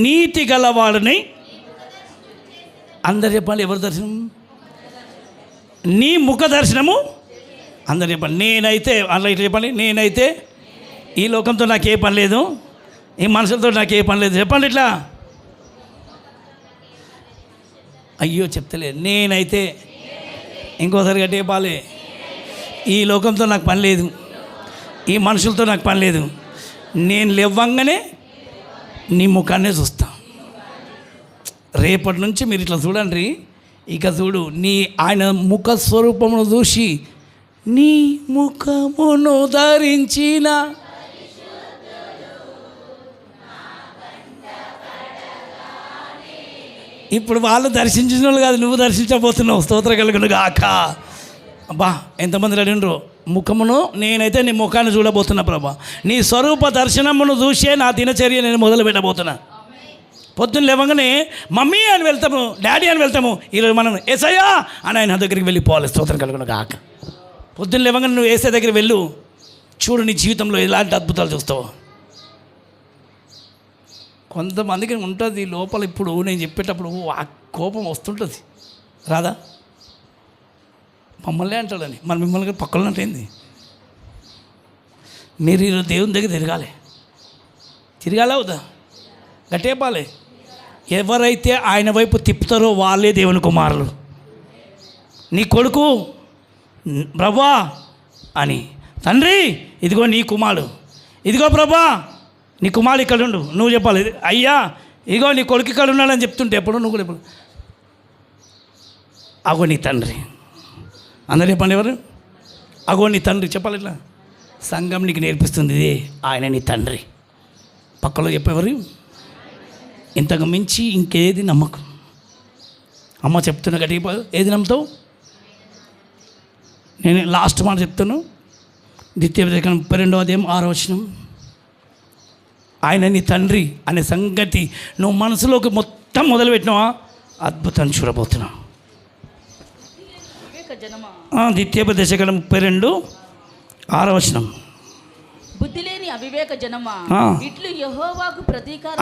నీతి గలవాడిని. అందరు చెప్పండి, ఎవరి దర్శనం? నీ ముఖ దర్శనము. అందరు చెప్పండి, నేనైతే అలా ఇట్లా చెప్పండి. నేనైతే ఈ లోకంతో నాకు ఏ పని లేదు, ఈ మనుషులతో నాకు ఏ పని లేదు. చెప్పండి ఇట్లా. అయ్యో చెప్తలే. నేనైతే ఇంకోసారి గట్టి చెప్పాలి. ఈ లోకంతో నాకు పని లేదు, ఈ మనుషులతో నాకు పని లేదు. నేను లేవంగానే నీ ముఖాన్నే చూస్తా. రేపటి నుంచి మీరు ఇట్లా చూడండి. ఇక చూడు, నీ ఆయన ముఖ స్వరూపమును చూసి నీ ముఖమును ధరించిన ఇప్పుడు వాళ్ళు దర్శించిన వాళ్ళు కాదు, నువ్వు దర్శించబోతున్నావు. స్తోత్రం కలుగును గాక. అబ్బా ఎంతమంది అడిగినరు ముఖమును. నేనైతే నీ ముఖాన్ని చూడబోతున్నా ప్రభా. నీ స్వరూప దర్శనమును చూసే నా దినచర్య నేను మొదలు పెట్టబోతున్నా. పొద్దున్న లేవగానే మమ్మీ అని వెళ్తాము, డాడీ అని వెళ్తాము. ఈరోజు మనం ఏసయ్యా అని ఆయన దగ్గరికి వెళ్ళిపోవాలి. స్తోత్రం కలుగును గాక. పొద్దున్న లేవగానే నువ్వు ఏసై దగ్గరికి వెళ్ళు. చూడు నీ జీవితంలో ఎలాంటి అద్భుతాలు చూస్తావు. కొంతమందికి ఉంటుంది లోపల. ఇప్పుడు నేను చెప్పేటప్పుడు ఆ కోపం వస్తుంటుంది, రాదా? మమ్మల్ని అంటాడని మరి మిమ్మల్ని పక్కన అంటేంది? మీరు ఈరోజు దేవుని దగ్గర తిరగాలి అవుదా? గట్టేపాలి. ఎవరైతే ఆయన వైపు తిప్పుతారో వాళ్ళే దేవుని కుమారులు. నీ కొడుకు ప్రభా అని, తండ్రి ఇదిగో నీ కుమారుడు, ఇదిగో ప్రభా నీ కుమారుడు ఇక్కడ ఉండు. నువ్వు చెప్పాలి, అయ్యా ఇదిగో నీ కొడుకు ఇక్కడ ఉన్నాడని చెప్తుంటే ఎప్పుడు నువ్వు కూడా ఎప్పుడు అగో నీ తండ్రి. అందరు చెప్పండి, ఎవరు? అగో నీ తండ్రి. చెప్పాలి ఇట్లా. సంఘం నీకు నేర్పిస్తుంది ఇదే, ఆయన నీ తండ్రి. పక్కలో చెప్పేవారు ఇంతకు మించి ఇంకేది నమ్మకం. అమ్మ చెప్తున్నా గట్టిగా, ఏది నమ్ముతావు? నేను లాస్ట్ మాట చెప్తాను. ద్వితీయోపదేశకాండం 32వ అధ్యాయం 6వ వచనం. ఆయన నీ తండ్రి అనే సంగతి నువ్వు మనసులోకి మొత్తం మొదలుపెట్టినావా, అద్భుతాన్ని చూడబోతున్నావు. ద్వితీయోపదేశకాండం 32:6 వచనం. బుద్ధి లేని అవివేక జనమా, ఇట్లు యెహోవాకు ప్రతీకారం.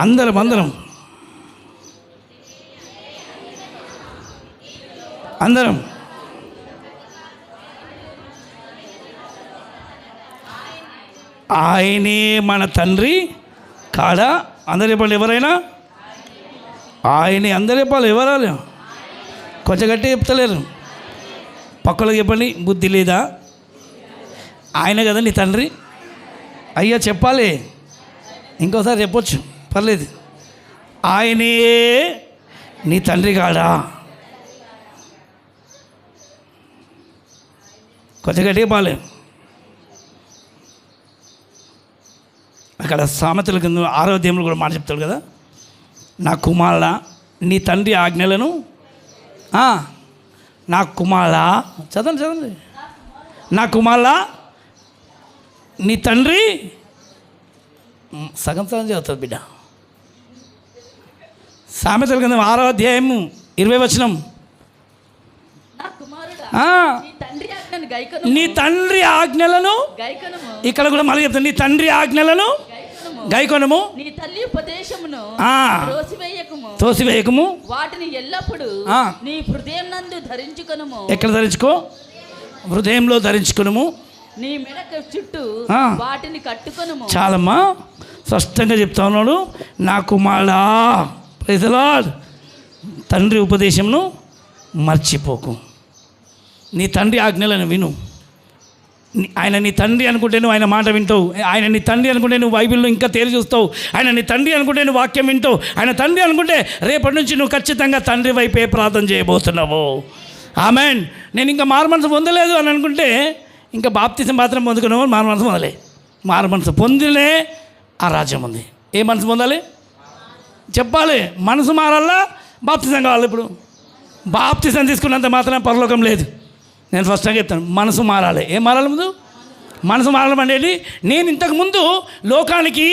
అందరం ఆయనే మన తండ్రి కాడా? అందరు చెప్పాలి, ఎవరైనా ఆయనే. అందరు చెప్పాలి, ఎవరాలు? కొంచెం గట్టి చెప్తలేరు. పక్కలకు చెప్పండి, బుద్ధి లేదా? ఆయన కదా నీ తండ్రి. అయ్యా చెప్పాలి, ఇంకోసారి చెప్పొచ్చు, పర్లేదు. ఆయనే నీ తండ్రి కాడా? కొంచెం గట్టిగా పాలే. అక్కడ సామెతల కింద 6వ అధ్యాయంలో కూడా మాట చెప్తాడు కదా, నా కుమారుడా నీ తండ్రి ఆజ్ఞలను, నా కుమారుడా, చదవండి, నా కుమారుడా నీ తండ్రి, సగం చదువుతుంది బిడ్డ. సామెతల కింద 6వ అధ్యాయం 20వ వచనం, నా కుమారుడా ఆ, నీ తండ్రి ఆజ్ఞను గైకొనుము. నీ తండ్రి ఆజ్ఞలను, గైకొనుము. ఇక్కడ కూడా మళ్ళీ చెప్తాను, నీ తండ్రి ఆజ్ఞలను గైకొనుము. గైకొనుము, నీ తల్లి ఉపదేశమును ఆ, త్రోసివేయకుము. తోసివేయకము, వాటిని ఎల్లప్పుడు ఆ, నీ హృదయం నందు ధరించుకొనుము. ఎక్కడ ధరించుకో? హృదయంలో ధరించుకునుము. నీ మెడకు చుట్టూ ఆ. వాటిని కట్టుకొనుము. చాలమ్మా, స్పష్టంగా చెప్తా ఉన్నాడు, నా కుమారుడా, ప్రైజ్ ది లార్డ్, తండ్రి ఉపదేశంను మర్చిపోకు, నీ తండ్రి ఆజ్ఞలను విను. ఆయన నీ తండ్రి అనుకుంటే నువ్వు ఆయన మాట వింటావు. ఆయన నీ తండ్రి అనుకుంటే నువ్వు బైబిల్లో ఇంకా తేరి చూస్తావు. ఆయన నీ తండ్రి అనుకుంటే నువ్వు వాక్యం వింటావు. ఆయన తండ్రి అనుకుంటే రేపటి నుంచి నువ్వు ఖచ్చితంగా తండ్రి వైపే ప్రార్థన చేయబోతున్నావు. ఆమెన్. నేను ఇంకా మారు మనసు పొందలేదు అని అనుకుంటే ఇంకా బాప్తిసం మాత్రం పొందుకున్నావు. మారు మనసు పొందలే. మారు మనసు పొందిలే ఆ రాజ్యం ఉంది. ఏ మనసు పొందాలి చెప్పాలి. మనసు మారాలా, బాప్తిసం కావాలి. ఇప్పుడు బాప్తిసం తీసుకున్నంత మాత్రం పరలోకం లేదు. నేను ఫస్ట్గా చెప్తాను, మనసు మారాలి. ఏం మారాలి? ముందు మనసు మారడం అనేది, నేను ఇంతకుముందు లోకానికి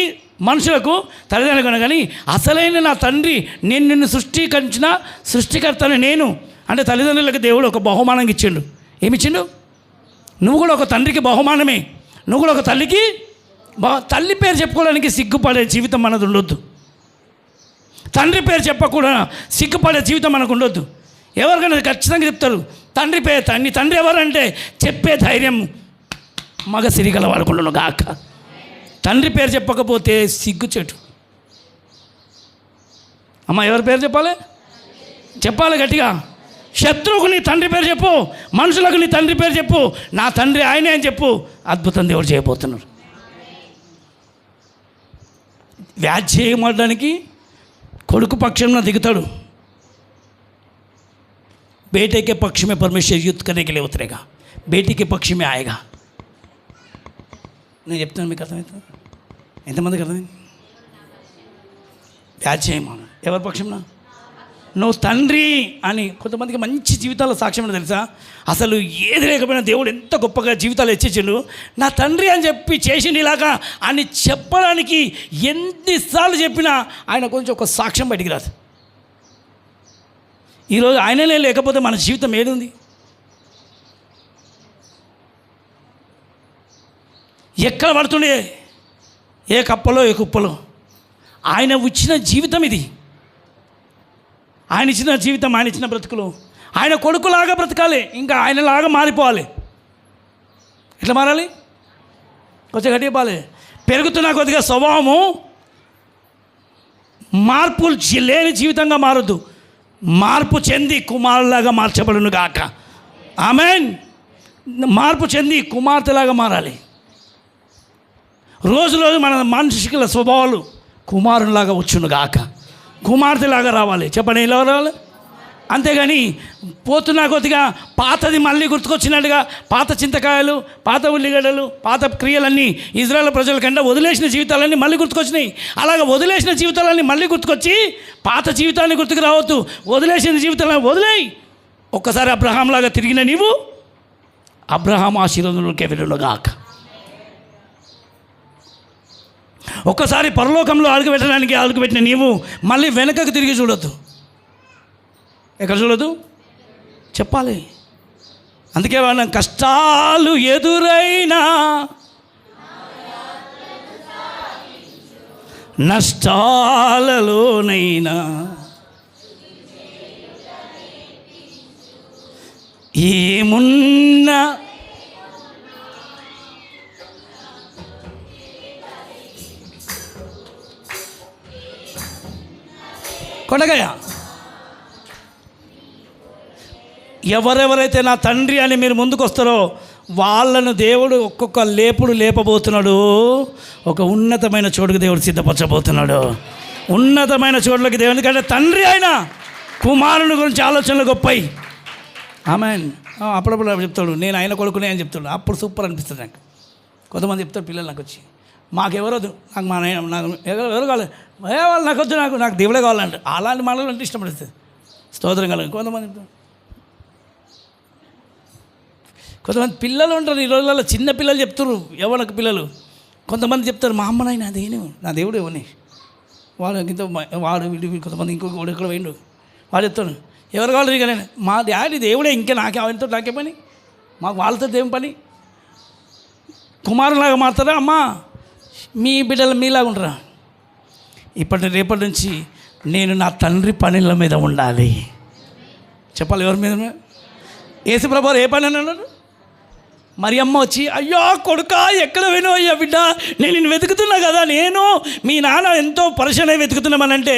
మనుషులకు తల్లిదండ్రులు కానీ అసలైన నా తండ్రి, నేను నిన్ను సృష్టికరించిన సృష్టికర్తను నేను అంటే తల్లిదండ్రులకు దేవుడు ఒక బహుమానం ఇచ్చిండు. ఏమిచ్చిండు? నువ్వు కూడా ఒక తండ్రికి బహుమానమే. నువ్వు కూడా ఒక తల్లికి తల్లి పేరు చెప్పుకోవడానికి సిగ్గుపడే జీవితం మనది ఉండొద్దు. తండ్రి పేరు చెప్పకుండా సిగ్గుపడే జీవితం మనకు ఉండొద్దు. ఎవరికైనా ఖచ్చితంగా చెప్తారు తండ్రి పేరు. నీ తండ్రి ఎవరంటే చెప్పే ధైర్యం మగ సిరిగల వాడుకుంటున్నాను గాక. తండ్రి పేరు చెప్పకపోతే సిగ్గుచెట్టు. అమ్మ ఎవరి పేరు చెప్పాలి? చెప్పాలి గట్టిగా. శత్రువుకు నీ తండ్రి పేరు చెప్పు, మనుషులకు నీ తండ్రి పేరు చెప్పు, నా తండ్రి ఆయనే అని చెప్పు. అద్భుతం దేవుడు చేయబోతున్నారు. వ్యాజ్యేయమడానికి కొడుకు పక్షంలో దిగుతాడు. बेटे के पक्ष में परमेश्वर युद्ध करने के लिए उतरेगा, बेटी के पक्ष में आएगा. నేను చెప్తాను, మీకు అర్థమవుతుంది? ఎంతమందికి అర్థమైంది? వ్యాజ్యేయం ఎవరి పక్షంలో? నువ్వు తండ్రి అని. కొంతమందికి మంచి జీవితాల సాక్ష్యం తెలుసా? అసలు ఏది లేకపోయినా దేవుడు ఎంత గొప్పగా జీవితాలు హెచ్చిండు. నా తండ్రి అని చెప్పి చేసిండు ఇలాగా అని చెప్పడానికి ఎన్నిసార్లు చెప్పినా ఆయన కొంచెం ఒక సాక్ష్యం బయటికి రాదు. ఈరోజు ఆయననే లేకపోతే మన జీవితం ఏడుంది? ఎక్కడ పడుతుండే? ఏ కప్పలో ఏ కుప్పలో. ఆయన ఇచ్చిన జీవితం ఇది. ఆయన ఇచ్చిన జీవితం, ఆయన ఇచ్చిన బ్రతుకులు. ఆయన కొడుకులాగా బ్రతకాలి, ఇంకా ఆయనలాగా మారిపోవాలి. ఎట్లా మారాలి? కొంచెం గట్టిగా పాలి. పెరుగుతున్న కొద్దిగా స్వభావము మార్పు లేని జీవితంగా మారొద్దు. మార్పు చెంది కుమారులాగా మార్చబడును గాక. ఆమెన్. మార్పు చెంది కుమార్తెలాగా మారాలి. రోజు రోజు మన మానసిక స్వభావాలు కుమారులాగా వచ్చును గాక. కుమార్తెలాగా రావాలి. చెప్పండి, ఎలా రావాలి? అంతేగాని పోతున్నా కొద్దిగా పాతది మళ్ళీ గుర్తుకొచ్చినట్టుగా పాత చింతకాయలు, పాత ఉల్లిగడ్డలు, పాత క్రియలన్నీ ఇజ్రాయెల్ ప్రజల కంటే వదిలేసిన జీవితాలన్నీ మళ్ళీ గుర్తుకొచ్చినాయి. అలాగే వదిలేసిన జీవితాలన్నీ మళ్ళీ గుర్తుకొచ్చి పాత జీవితాన్ని గుర్తుకు రావద్దు. వదిలేసిన జీవితాలను వదిలేయి. ఒక్కసారి అబ్రహాంలాగా తిరిగిన నీవు అబ్రహాం ఆశీర్వాదంలోకి వెళ్ళుగాక. ఒక్కసారి పరలోకంలో అడుగుపెట్టడానికి అడుగుపెట్టిన నీవు మళ్ళీ వెనకకు తిరిగి చూడొద్దు. ఎక్కడ చూడొద్దు చెప్పాలి. అందుకే వాళ్ళ కష్టాలు ఎదురైనా, నష్టాలలోనైనా ఏమున్నా కొనగయ ఎవరెవరైతే నా తండ్రి అని మీరు ముందుకు వస్తారో వాళ్ళను దేవుడు ఒక్కొక్క లేపుడు లేపబోతున్నాడు. ఒక ఉన్నతమైన చోటుకు దేవుడు సిద్ధపరచబోతున్నాడు. ఉన్నతమైన చోట్లకి దేవుడు, ఎందుకంటే తండ్రి అయినా కుమారుని గురించి ఆలోచనలు గొప్పయి. ఆమెన్. అప్పుడప్పుడు చెప్తాడు నేను ఆయన కొడుకునే అని చెప్తాడు. అప్పుడు సూపర్ అనిపిస్తుంది నాకు. కొంతమంది చెప్తారు పిల్లలు నాకు వచ్చి, మాకెవరొద్దు, నాకు మా నాయన, నాకు ఎవరు కావాలి, వాళ్ళు నాకు వద్దు, నాకు దేవుడే కావాలంటే. అలాంటి మాటలు అంటే ఇష్టపడుతుంది. స్తోత్రం కలగ. కొంతమంది పిల్లలు ఉంటారు ఈ రోజులలో, చిన్న పిల్లలు చెప్తారు, ఎవరికి పిల్లలు. కొంతమంది చెప్తారు మా అమ్మ నాయన అదేను నా దేవుడు ఎవరిని, వాడు ఇంత వాడు వీడు, కొంతమంది ఇంకొక వాడు ఎక్కడ పోయిండు, వాడు చెప్తాడు ఎవరు కావాలి ఇక నేను, మా డాడీ దేవుడే, ఇంకా ఆయనతో నాకే పని, మాకు వాళ్ళతో ఏం పని. కుమారులాగా మారుతారా అమ్మా, మీ బిడ్డలు మీలాగా ఉంటారా? రేపటి నుంచి నేను నా తండ్రి పనుల మీద ఉండాలి. చెప్పాలి ఎవరి మీద? యేసుప్రభువు ఏ పని అన్నాడు? మరి అమ్మ వచ్చి అయ్యో కొడుకా ఎక్కడ వినో అయ్యా బిడ్డ, నేను నిన్ను వెతుకుతున్నా కదా, నేను మీ నాన్న ఎంతో పరిశీలన వెతుకుతున్నామనంటే,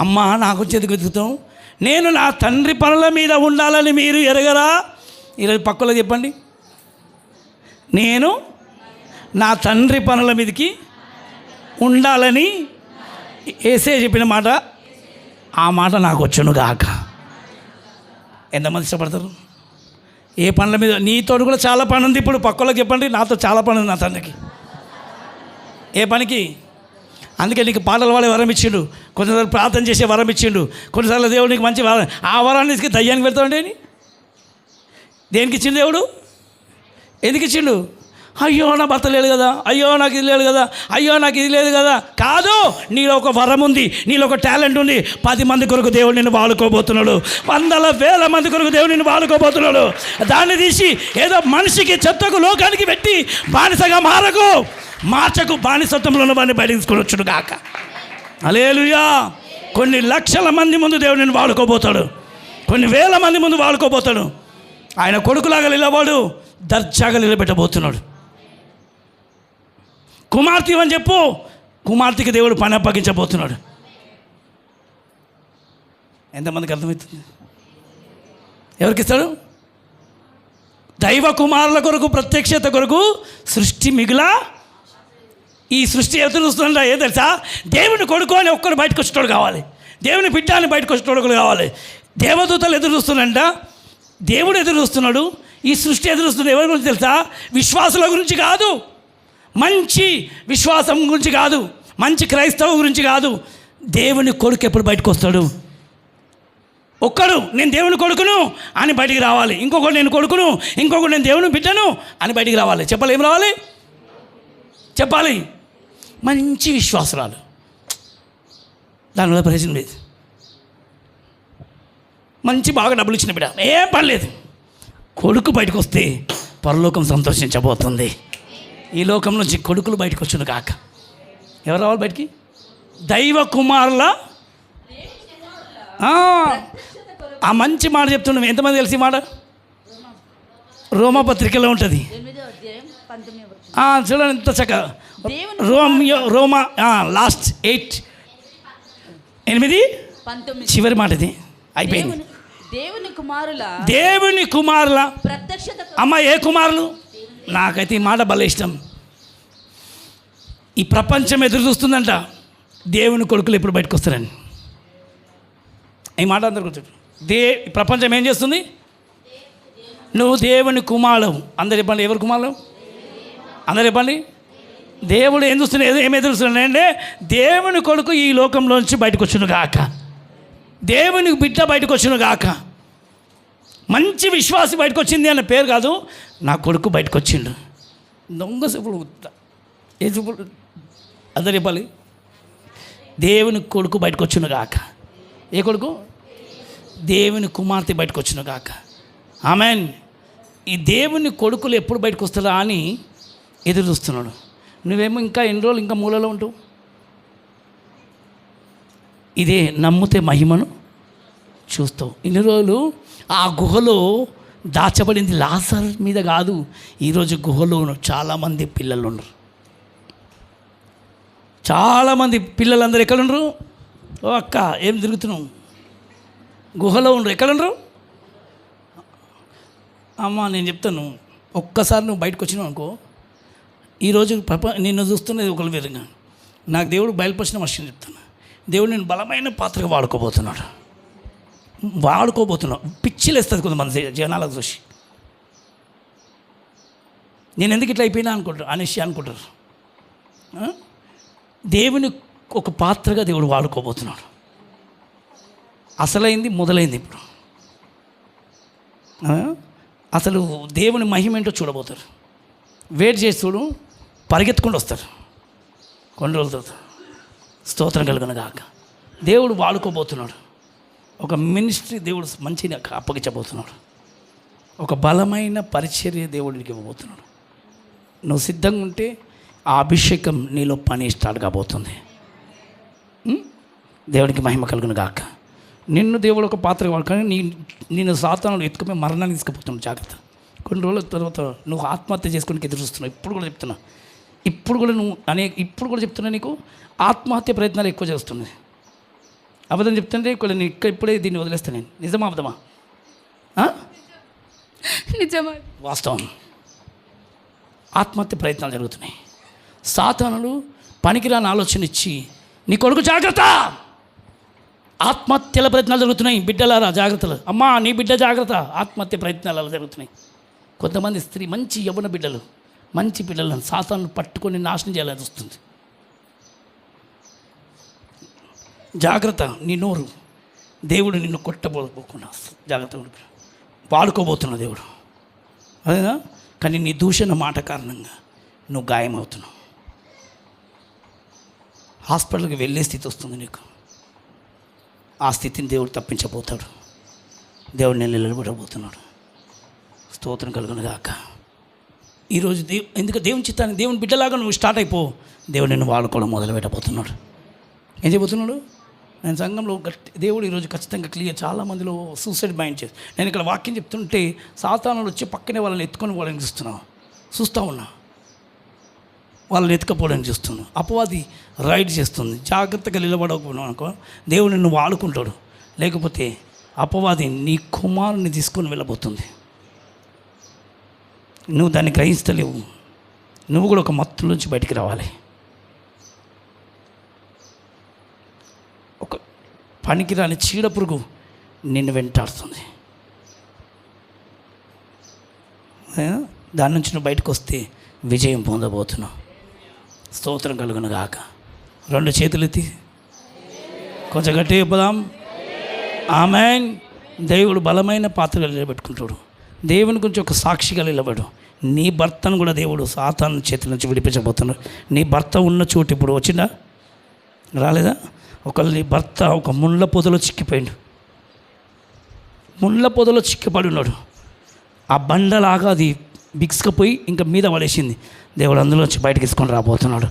అమ్మ నాకు వచ్చి ఎందుకు వెతుకుతాం, నేను నా తండ్రి పనుల మీద ఉండాలని మీరు ఎరగరా? ఈరోజు పక్కలో చెప్పండి, నేను నా తండ్రి పనుల మీదకి ఉండాలని యేసే చెప్పిన మాట. ఆ మాట నాకు వచ్చును గాక. ఎంతమంది ఇష్టపడతారు? ఏ పనుల మీద? నీతో కూడా చాలా పని ఉంది. ఇప్పుడు పక్కలోకి చెప్పండి, నాతో చాలా పని ఉంది నా తండ్రికి. ఏ పనికి? అందుకే నీకు పాటలు పాడే వరం ఇచ్చిండు, కొంచెంసార్లు ప్రార్థన చేసే వరం ఇచ్చిండు, కొన్నిసార్లు దేవుడు నీకు మంచి వరం. ఆ వరాన్ని తీసుకు దయ్యానికి పెడతామండి అని దేనికి ఇచ్చిండు దేవుడు? ఎందుకు ఇచ్చిండు? అయ్యో నా భర్త లేడు కదా, అయ్యో నాకు ఇది లేదు కదా, అయ్యో నాకు ఇది లేదు కదా. కాదు, నీలో ఒక వరం ఉంది, నీలో ఒక టాలెంట్ ఉంది. 10 మంది కొరకు దేవుడు నిన్ను వాడుకోబోతున్నాడు. 100,000 మంది కొరకు దేవుడు నిన్ను వాడుకోబోతున్నాడు. దాన్ని తీసి ఏదో మనిషికి చెత్తకు లోకానికి పెట్టి బానిసగా మార్చకు. బానిసత్వంలో ఉన్న వాడిని బయట తీసుకొని వచ్చుడు కాక. హల్లెలూయా. కొన్ని లక్షల మంది ముందు దేవుడు నిన్ను వాడుకోబోతాడు, కొన్ని వేల మంది ముందు వాడుకోబోతాడు. ఆయన కొడుకులాగా నిలబడు, దర్జాగా నిలబెట్టబోతున్నాడు. కుమార్తె అని చెప్పు, కుమార్తెకి దేవుడు పని అప్పగించబోతున్నాడు. ఎంతమందికి అర్థమవుతుంది? ఎవరికి ఇస్తాడు? దైవ కుమారుల కొరకు, ప్రత్యక్షత కొరకు సృష్టి మిగులా. ఈ సృష్టి ఎదురు చూస్తుందంట. ఏం తెలుసా? దేవుని కొడుకు అని ఒక్కడు బయటకు వచ్చేటోడు కావాలి, దేవుని బిడ్డ అని బయటకు వచ్చేటోడు కావాలి. దేవదూతలు ఎదురు చూస్తుందంట, దేవుడు ఎదురు చూస్తున్నాడు, ఈ సృష్టి ఎదురు చూస్తుంది. ఎవరి గురించి తెలుసా? విశ్వాసుల గురించి కాదు, మంచి విశ్వాసం గురించి కాదు, మంచి క్రైస్తవ గురించి కాదు. దేవుని కొడుకు ఎప్పుడు బయటకు వస్తాడు? ఒక్కడు నేను దేవుని కొడుకును అని బయటికి రావాలి, ఇంకొకటి నేను కొడుకును, ఇంకొకటి నేను దేవుని బిడ్డను అని బయటికి రావాలి. చెప్పాలి, ఏం రావాలి? చెప్పాలి. మంచి విశ్వాసరాలు, దానివల్ల ప్రయోజనం లేదు. మంచి బాగా డబ్బులు ఇచ్చిన బిడ్డ, ఏం పని లేదు. కొడుకు బయటకు వస్తే పరలోకం సంతోషించబోతుంది. ఈ లోకం నుంచి కొడుకులు బయటకు వచ్చును కాక. ఎవరు రావాలి బయటికి? దైవ కుమారుల. ఆ మంచి మాట చెప్తున్నాం. ఎంతమంది తెలిసి మాట? రోమపత్రికలో ఉంటుంది. చూడండి ఎంత చక్కగా. రోమా లాస్ట్ 8:19 చివరి మాట ఇది అయిపోయింది. దేవుని కుమారుల అమ్మ. ఏ కుమారులు? నాకైతే ఈ మాట భలే ఇష్టం. ఈ ప్రపంచం ఎదురు చూస్తుందంట దేవుని కొడుకులు ఎప్పుడు బయటకు వస్తారని. ఈ మాట అందరు కూర్చోండి. ప్రపంచం ఏం చేస్తుంది? నువ్వు దేవుని కుమారుడు. అందరు చెప్పండి, ఎవరు కుమారుడు? అందరు చెప్పండి. దేవుడు ఏం చూస్తున్నాడు? ఏం ఎదురు చూస్తున్నాడంటే దేవుని కొడుకు ఈ లోకంలోంచి బయటకు వచ్చును గాక, దేవుని బిడ్డ బయటకు వచ్చును గాక. మంచి విశ్వాసి బయటకు వచ్చింది అన్న పేరు కాదు, నా కొడుకు బయటకు వచ్చిండు. దొంగ చెప్పులు ఏ చెప్పులు అందరు చెప్పాలి. దేవుని కొడుకు బయటకు వచ్చును గాక. ఏ కొడుకు? దేవుని కుమార్తె బయటకు వచ్చును గాక. ఆమెన్. ఈ దేవుని కొడుకులు ఎప్పుడు బయటకు వస్తారా అని ఎదురు చూస్తున్నాడు. నువ్వేమో ఇంకా ఎన్ని రోజులు ఇంకా మూలలో ఉంటావు? ఇదే నమ్మితే మహిమను చూస్తావు. ఇన్ని రోజులు ఆ గుహలో దాచబడింది లాజర్ మీద కాదు. ఈరోజు గుహలో చాలామంది పిల్లలు ఉన్నారు. చాలామంది పిల్లలందరూ ఎక్కడ ఉండరు? ఓ అక్క ఏం తిరుగుతున్నావు? గుహలో ఉండరు. ఎక్కడ ఉండరు? అమ్మ నేను చెప్తాను, ఒక్కసారి నువ్వు బయటకు వచ్చినావు అనుకో, ఈరోజు నిన్ను చూస్తున్నది ఒకరు వేరుగా. నాకు దేవుడు బయలుపరిచిన విషయం చెప్తాను. దేవుడు నేను బలమైన పాత్రగా వాడుకోబోతున్నాడు. పిచ్చిలేస్తుంది కొంతమంది జనాలకు చూసి, నేను ఎందుకు ఇట్లా అయిపోయినా అనేసి అనుకుంటారు. దేవుని ఒక పాత్రగా దేవుడు వాడుకోబోతున్నాడు. అసలైంది మొదలైంది ఇప్పుడు. అసలు దేవుని మహిమ ఏంటో చూడబోతారు. వెయిట్ చేసి చూడు, పరిగెత్తుకుంటూ వస్తారు కొన్ని రోజుల తర్వాత. స్తోత్రం కలుగును గాక. దేవుడు వాడుకోబోతున్నాడు. ఒక మినిస్ట్రీ దేవుడు మంచిగా అప్పగించబోతున్నాడు. ఒక బలమైన పరిచర్య దేవుడికి ఇవ్వబోతున్నాడు. నువ్వు సిద్ధంగా ఉంటే ఆ అభిషేకం నీలో పని స్టార్ట్ కాబోతుంది. దేవుడికి మహిమ కలుగును గాక. నిన్ను దేవుడు ఒక పాత్ర వాడు, కానీ నిన్ను సాతానుడు ఎత్తుకుపోయి మరణానికి తీసుకుపోతున్నాడు. జాగ్రత్త. కొన్ని రోజుల తర్వాత నువ్వు ఆత్మహత్య చేసుకోవడానికి ఎదురు చూస్తున్నావు. ఇప్పుడు కూడా చెప్తున్నా, ఇప్పుడు కూడా చెప్తున్నా, నీకు ఆత్మహత్య ప్రయత్నాలు ఎక్కువ చేస్తున్నాయి. అబద్ధం చెప్తుంటే ఇప్పుడే దీన్ని వదిలేస్తాను నేను. నిజమా అబద్ధమా? నిజమా? వాస్తవం. ఆత్మహత్య ప్రయత్నాలు జరుగుతున్నాయి. సాతానులు పనికిరాని ఆలోచన ఇచ్చి, నీ కొడుకు జాగ్రత్త, ఆత్మహత్యల ప్రయత్నాలు జరుగుతున్నాయి. బిడ్డలారా జాగ్రత్తలు, అమ్మా నీ బిడ్డ జాగ్రత్త, ఆత్మహత్య ప్రయత్నాలు అలా జరుగుతున్నాయి. కొంతమంది స్త్రీ మంచి యవ్వన బిడ్డలు, మంచి పిల్లలను సాతాను పట్టుకొని నాశనం చేయాలని వస్తుంది. జాగ్రత్త. నీ నోరు దేవుడు నిన్ను కొట్టబోకుండా జాగ్రత్త వాడుకోబోతున్నావు దేవుడు, అదేనా? కానీ నీ దూషణ మాట కారణంగా నువ్వు గాయమవుతున్నావు. హాస్పిటల్కి వెళ్ళే స్థితి వస్తుంది నీకు. ఆ స్థితిని దేవుడు తప్పించబోతాడు. దేవుడు నేను నిలబడబోతున్నాడు. స్తోత్రం కలుగును గాక. ఈరోజు ఎందుకు దేవుని చిత్తాన్ని, దేవుని బిడ్డలాగా నువ్వు స్టార్ట్ అయిపో. దేవుడు నిన్ను వాడుకోవడం మొదలు పెట్టబోతున్నాడు. ఏం చేయబోతున్నాడు? నేను సంఘంలో దేవుడు ఈరోజు ఖచ్చితంగా క్లియర్. చాలామందిలో సూసైడ్ మైండ్ చేసి, నేను ఇక్కడ వాక్యం చెప్తుంటే సాతానులు వచ్చి పక్కనే వాళ్ళని ఎత్తుకొని వాళ్ళని చూస్తూ ఉన్నా, వాళ్ళని ఎత్తుకపోవడానికి చూస్తున్నాను. అపవాది రైడ్ చేస్తుంది. జాగ్రత్తగా నిలబడకపోయినా అనుకో, దేవుడు నిన్ను వాడుకుంటాడు. లేకపోతే అపవాది నీ కుమారుని తీసుకొని వెళ్ళబోతుంది. నువ్వు దాన్ని గ్రహిస్తలేవు. నువ్వు కూడా ఒక మత్తు నుంచి బయటికి రావాలి. ఒక పనికిరాని చీడ పురుగు నిన్ను వెంటాడుతుంది. దాని నుంచి నువ్వు బయటకు వస్తే విజయం పొందబోతున్నావు. స్తోత్రం కలుగును గాక. 2 చేతులు ఎత్తి కొంచెం గట్టిగా చెప్పుదాం. ఆమేన్. దేవుడు బలమైన పాత్రగా నిలబెట్టుకుంటాడు. దేవుని గురించి ఒక సాక్షిగా నిలబడు. నీ భర్తను కూడా దేవుడు సాతాను చేతుల నుంచి విడిపించబోతున్నాడు. నీ భర్త ఉన్న చోటు ఇప్పుడు వచ్చిందా? రాలేదా? నీ భర్త ఒక ముళ్ళ పొదలో చిక్కిపోయాడు. ముళ్ళ పొదలో చిక్కిపడి ఉన్నాడు. ఆ బండలాగా అది బిగుసుకుపోయి ఇంకా మీద పడేసింది. దేవుడు అందులోంచి బయటకు తీసుకొని రాబోతున్నాడు.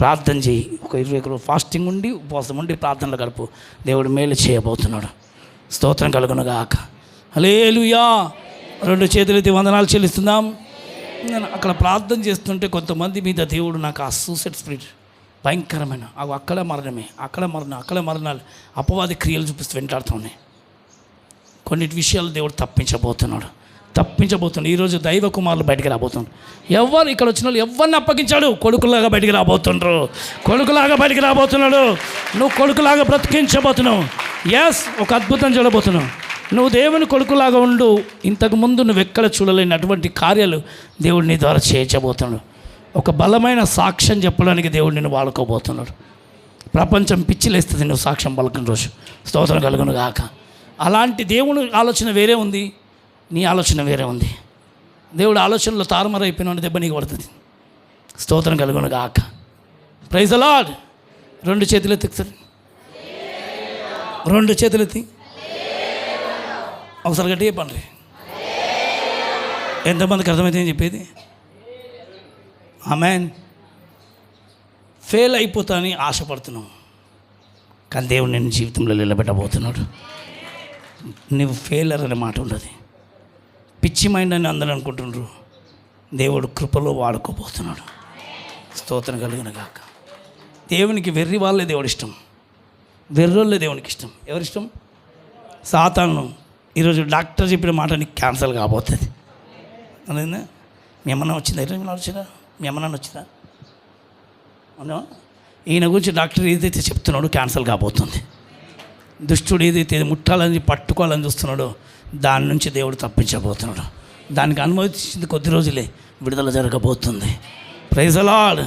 ప్రార్థన చేయి. ఒక 21 రోజులు ఫాస్టింగ్ ఉండి ఉపవాసం ఉండి ప్రార్థనలు గడుపు. దేవుడు మేలు చేయబోతున్నాడు. స్తోత్రం కలుగును గాక. హల్లెలూయా. 2 చేతులెత్తి వందనాలు చెల్లిస్తున్నాం. నేను అక్కడ ప్రార్థన చేస్తుంటే కొంతమంది మీద దేవుడు నాకు ఆ సూసైడ్ స్పిరిట్ భయంకరమైన అక్కడ మరణమే, అక్కడ మరణాలు అపవాది క్రియలు చూపిస్తూ వెంటాడుతున్నాయి. కొన్నిటి విషయాలు దేవుడు తప్పించబోతున్నాడు. ఈరోజు దైవ కుమారులు బయటికి రాబోతున్నారు. ఎవరు ఇక్కడ వచ్చిన వాళ్ళు ఎవరిని అప్పగించాడు? కొడుకులాగా బయటికి రాబోతున్నారు. నువ్వు కొడుకులాగా బ్రతికించబోతున్నావు. ఎస్, ఒక అద్భుతం చూడబోతున్నావు. నువ్వు దేవుని కొడుకులాగా ఉండు. ఇంతకుముందు నువ్వు ఎక్కడ చూడలేని అటువంటి కార్యాలు దేవుడు నీ ద్వారా చేయించబోతున్నాడు. ఒక బలమైన సాక్ష్యం చెప్పడానికి దేవుడు నిన్ను వాడుకోబోతున్నాడు. ప్రపంచం పిచ్చిలేస్తుంది నువ్వు సాక్ష్యం పలకని రోజు. స్తోత్రం కలుగును గాక. అలాంటి దేవుడు ఆలోచన వేరే ఉంది, నీ ఆలోచన వేరే ఉంది. దేవుడు ఆలోచనలో తారుమారైపోయిన దెబ్బ నీకు పడుతుంది. స్తోత్రం కలుగును గాక. Praise the lord. 2 చేతులు ఎత్తి, 2 చేతులు ఎత్తి ఒకసారి గట్టి చెప్పండి. ఎంతమందికి అర్థమైతే ఏం చెప్పేది? ఆమేన్. ఫెయిల్ అయిపోతానని ఆశపడుతున్నావు, కానీ దేవుడు నిన్ను జీవితంలో నిలబెట్టబోతున్నాడు. నువ్వు ఫెయిలర్ అనే మాట ఉండదు. పిచ్చి మైండ్ అని అందరూ అనుకుంటున్నారు. దేవుడు కృపలో వాడుకోబోతున్నాడు. స్తోత్రం కలిగిన గాక. దేవునికి వెర్రి వాళ్ళే దేవుడు ఇష్టం, వెర్రోళ్ళే దేవునికి ఇష్టం. ఎవరిష్టం? సాతాను. ఈరోజు డాక్టర్ చెప్పిన మాట నీకు క్యాన్సర్ కాబోతుంది. అదేనా? మీ అమ్మన్న వచ్చిందా? వచ్చిందా? మీ అమ్మన్న వచ్చిందా? అవునా? ఈయన గురించి డాక్టర్ ఏదైతే చెప్తున్నాడో క్యాన్సర్ కాబోతుంది. దుష్టుడు ఏదైతే ముట్టాలని పట్టుకోవాలని చూస్తున్నాడో దాని నుంచి దేవుడు తప్పించబోతున్నాడు. దానికి అనుమతించింది కొద్ది రోజులే, విడుదల జరగబోతుంది. Praise the Lord.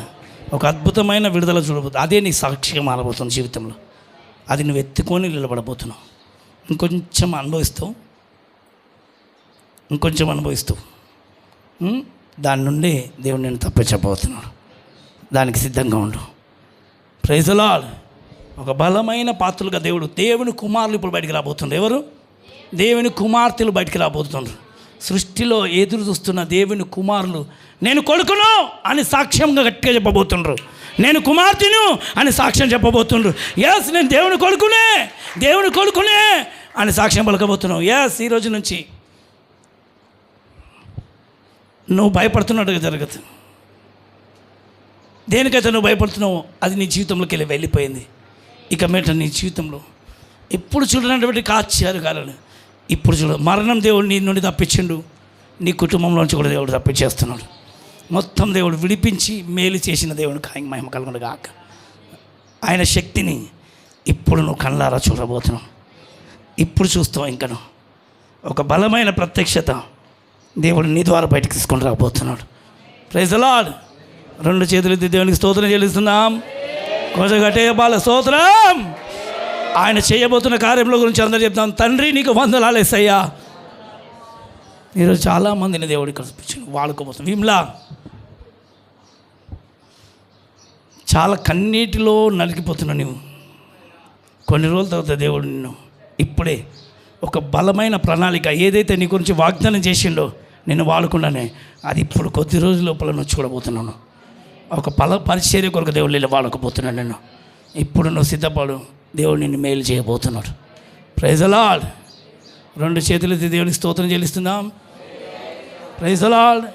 ఒక అద్భుతమైన విడుదల చూడబోతుంది. అదే నీ సాక్షిగా మారబోతుంది జీవితంలో. అది నువ్వు ఎత్తుకొని నిలబడబోతున్నావు. ఇంకొంచెం అనుభవిస్తావు. దాని నుండి దేవుడు నేను తప్పించబోతున్నాడు. దానికి సిద్ధంగా ఉండు. Praise the Lord. ఒక బలమైన పాత్రలుగా దేవుని కుమారులు ఇప్పుడు బయటికి రాబోతున్నారు. ఎవరు? దేవుని కుమార్తెలు బయటికి రాబోతున్నారు. సృష్టిలో ఎదురు చూస్తున్న దేవుని కుమారులు నేను కొడుకును అని సాక్ష్యంగా గట్టిగా చెప్పబోతుండ్రు. నేను కుమార్తెను అని సాక్ష్యం చెప్పబోతుండ్రు. ఎస్, నేను దేవుని కొడుకునే అని సాక్ష్యం పలకబోతున్నావు. ఎస్, ఈరోజు నుంచి నువ్వు భయపడుతున్నట్టుగా జరగదు. దేనికైతే నువ్వు భయపడుతున్నావు అది నీ జీవితంలోకి వెళ్ళిపోయింది. ఇక మీట నీ జీవితంలో ఎప్పుడు చూడనటువంటి ఆశ్చర్యకాలను ఇప్పుడు చూడ. మరణం దేవుడు నీ నుండి తప్పించిండు, నీ కుటుంబంలోంచి కూడా దేవుడు తప్పించేస్తున్నాడు. మొత్తం దేవుడు విడిపించి మేలు చేసిన దేవునికి ఆయన మహిమ కలుగును గాక. ఆయన శక్తిని ఇప్పుడు నువ్వు కళ్ళారా చూడబోతున్నావు. ఇప్పుడు చూస్తావు. ఇంకను ఒక బలమైన ప్రత్యక్షత దేవుడు నీ ద్వారా బయటకు తీసుకొని రాబోతున్నాడు. Praise the lord. 2 చేతులు ఎత్తి దేవునికి స్తోత్రం చెల్లిస్తున్నాం. కొంచెం గట్టిగా బాల స్తోత్రం. ఆయన చేయబోతున్న కార్యంలో గురించి అందరూ చెప్తాం. తండ్రి నీకు వందనాలు యేసయ్యా. ఈరోజు చాలామందిని దేవుడు ఇక్కడ చూపించాను, వాడుకోబోతున్నాను. విమ్లా చాలా కన్నీటిలో నలిగిపోతున్నావు నువ్వు. కొన్ని రోజుల తర్వాత దేవుడు నిన్ను ఇప్పుడే ఒక బలమైన ప్రణాళిక ఏదైతే నీ గురించి వాగ్దానం చేసిండో నిన్ను వాడుకున్నానే, అది ఇప్పుడు కొద్ది రోజుల లోపల నువ్వు చూడబోతున్నాను. ఒక పరిచర్య కొరకు దేవుడు నిన్ను వాడుకోబోతున్నాడు. నేను ఇప్పుడు నువ్వు సిద్ధపడు. దేవుడు నిన్ను మేలు చేయబోతున్నాడు. Praise the lord. 2 చేతులు ఎత్తి దేవునికి స్తోత్రం చెల్లిస్తున్నాం. Praise the Lord.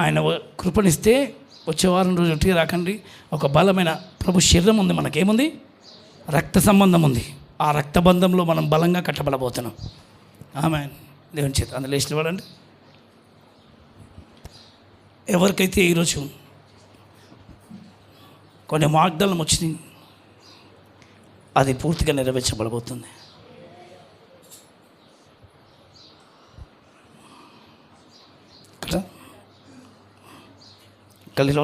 ఆయన కృపణిస్తే వచ్చే వారం రోజు ఒట్టిగా రాకండి. ఒక బలమైన ప్రభు శరీరం ఉంది, మనకేముంది? రక్త సంబంధం ఉంది. ఆ రక్తబంధంలో మనం బలంగా కట్టబడబోతున్నాం. ఆమేన్. దేవుని చేత అందులో ఇష్టపడండి. ఎవరికైతే ఈరోజు కొన్ని వాగ్దానం వచ్చినాయి అది పూర్తిగా నెరవేర్చబడబోతుంది. ఇక్కడ కలిలో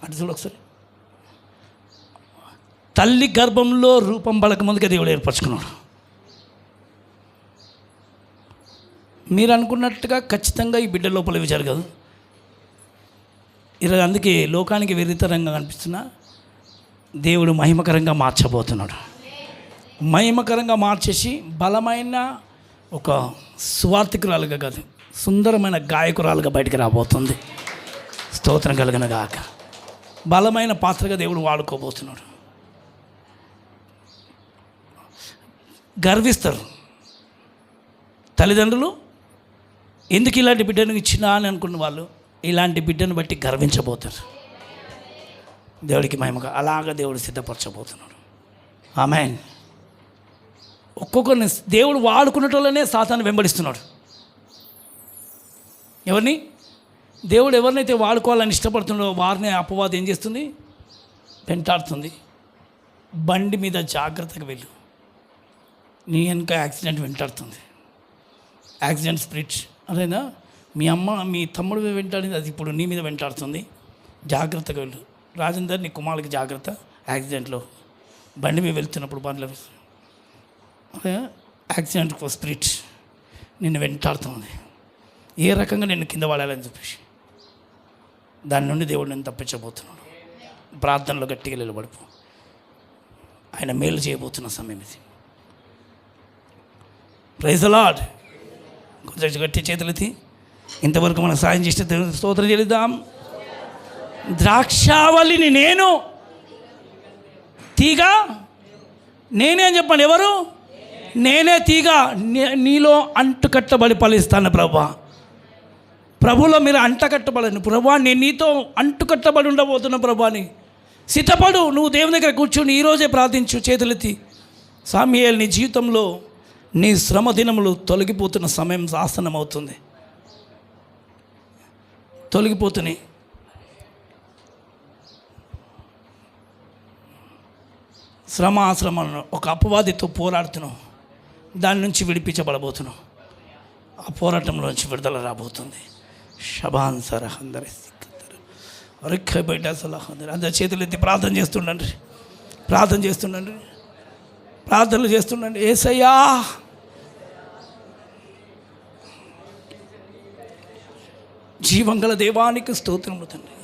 అటు చూడు ఒకసారి. తల్లి గర్భంలో రూపం పడక ముందుగా దేవుడు ఏర్పరచుకున్నాడు. మీరు అనుకున్నట్టుగా ఖచ్చితంగా ఈ బిడ్డ లోపల ఇవి జరగదు. ఈరోజు అందుకే లోకానికి విరుద్ధంగా కనిపిస్తున్నా దేవుడు మహిమకరంగా మార్చబోతున్నాడు. మహిమకరంగా మార్చేసి బలమైన ఒక సువార్థికురాలుగా కాదు, సుందరమైన గాయకురాలుగా బయటికి రాబోతుంది. స్తోత్రం కలిగిన గాక. బలమైన పాత్రగా దేవుడు వాడుకోబోతున్నాడు. గర్విస్తారు తల్లిదండ్రులు. ఎందుకు ఇలాంటి బిడ్డను ఇచ్చినా అని అనుకున్న వాళ్ళు ఇలాంటి బిడ్డను బట్టి గర్వించబోతారు. దేవుడికి మహిమగా అలాగా దేవుడు సిద్ధపరచబోతున్నాడు. ఆమేన్. ఒక్కొక్కరిని దేవుడు వాడుకున్నటోళ్ళనే సాతాను వెంబడిస్తున్నాడు. ఎవరిని? దేవుడు ఎవరినైతే వాడుకోవాలని ఇష్టపడుతున్నాడో వారిని అపవాదం ఏం చేస్తుంది? వెంటాడుతుంది. బండి మీద జాగ్రత్తగా వెళ్ళు, నీ వెనుక యాక్సిడెంట్ వెంటాడుతుంది. యాక్సిడెంట్ స్పిరిట్ అదేనా? మీ తమ్ముడు వెంటాడింది, అది ఇప్పుడు నీ మీద వెంటాడుతుంది. జాగ్రత్తగా వెళ్ళు. రాజేందర్, నీ కుమారుడికి జాగ్రత్త. యాక్సిడెంట్లో బండి మీద వెళ్తున్నప్పుడు బండ్లో యాక్సిడెంట్ స్పిరిట్ నిన్ను వెంటాడుతుంది. ఏ రకంగా నిన్ను కింద పడాలని చెప్పేసి దాని నుండి దేవుడు నేను తప్పించబోతున్నాడు. ప్రార్థనలో గట్టిగా నిలబడిపో. ఆయన మేలు చేయబోతున్న సమయం ఇది. Praise the Lord. కొంచెం గట్టి చేతులెత్తి ఇంతవరకు మనం సాయం చేస్తే దేవునికి స్తోత్రం చెల్లిద్దాం. ద్రాక్షావళిని నేను, తీగ నేనే అని చెప్పండి. ఎవరు? నేనే తీగ, నీలో అంటుకట్టబడి ఫలిస్తాను ప్రభా. ప్రభులో మీరు అంటకట్టబడను ప్రభా. నేను నీతో అంటుకట్టబడి ఉండబోతున్నా ప్రభాని. సిద్ధపడు. నువ్వు దేవుని దగ్గర కూర్చొని ఈరోజే ప్రార్థించు. చేతులెత్తి, సామ్యూయేలు నీ జీవితంలో నీ శ్రమ దినములు తొలగిపోతున్న సమయం ఆసన్నమవుతుంది. తొలగిపోతున్నాయి. శ్రమను ఒక అపవాదితో పోరాడుతున్నావు, దాని నుంచి విడిపించబడబోతున్నావు. ఆ పోరాటంలోంచి విడుదల రాబోతుంది. షబాన్ సరహ్ అందరి అరిక్క బయట సలహా అందరి చేతులు ఎత్తి ప్రార్థన చేస్తుండండి, ప్రార్థనలు చేస్తుండండి. యేసయ్యా, జీవంగల దేవానికి స్తోత్రములు తండ్రి.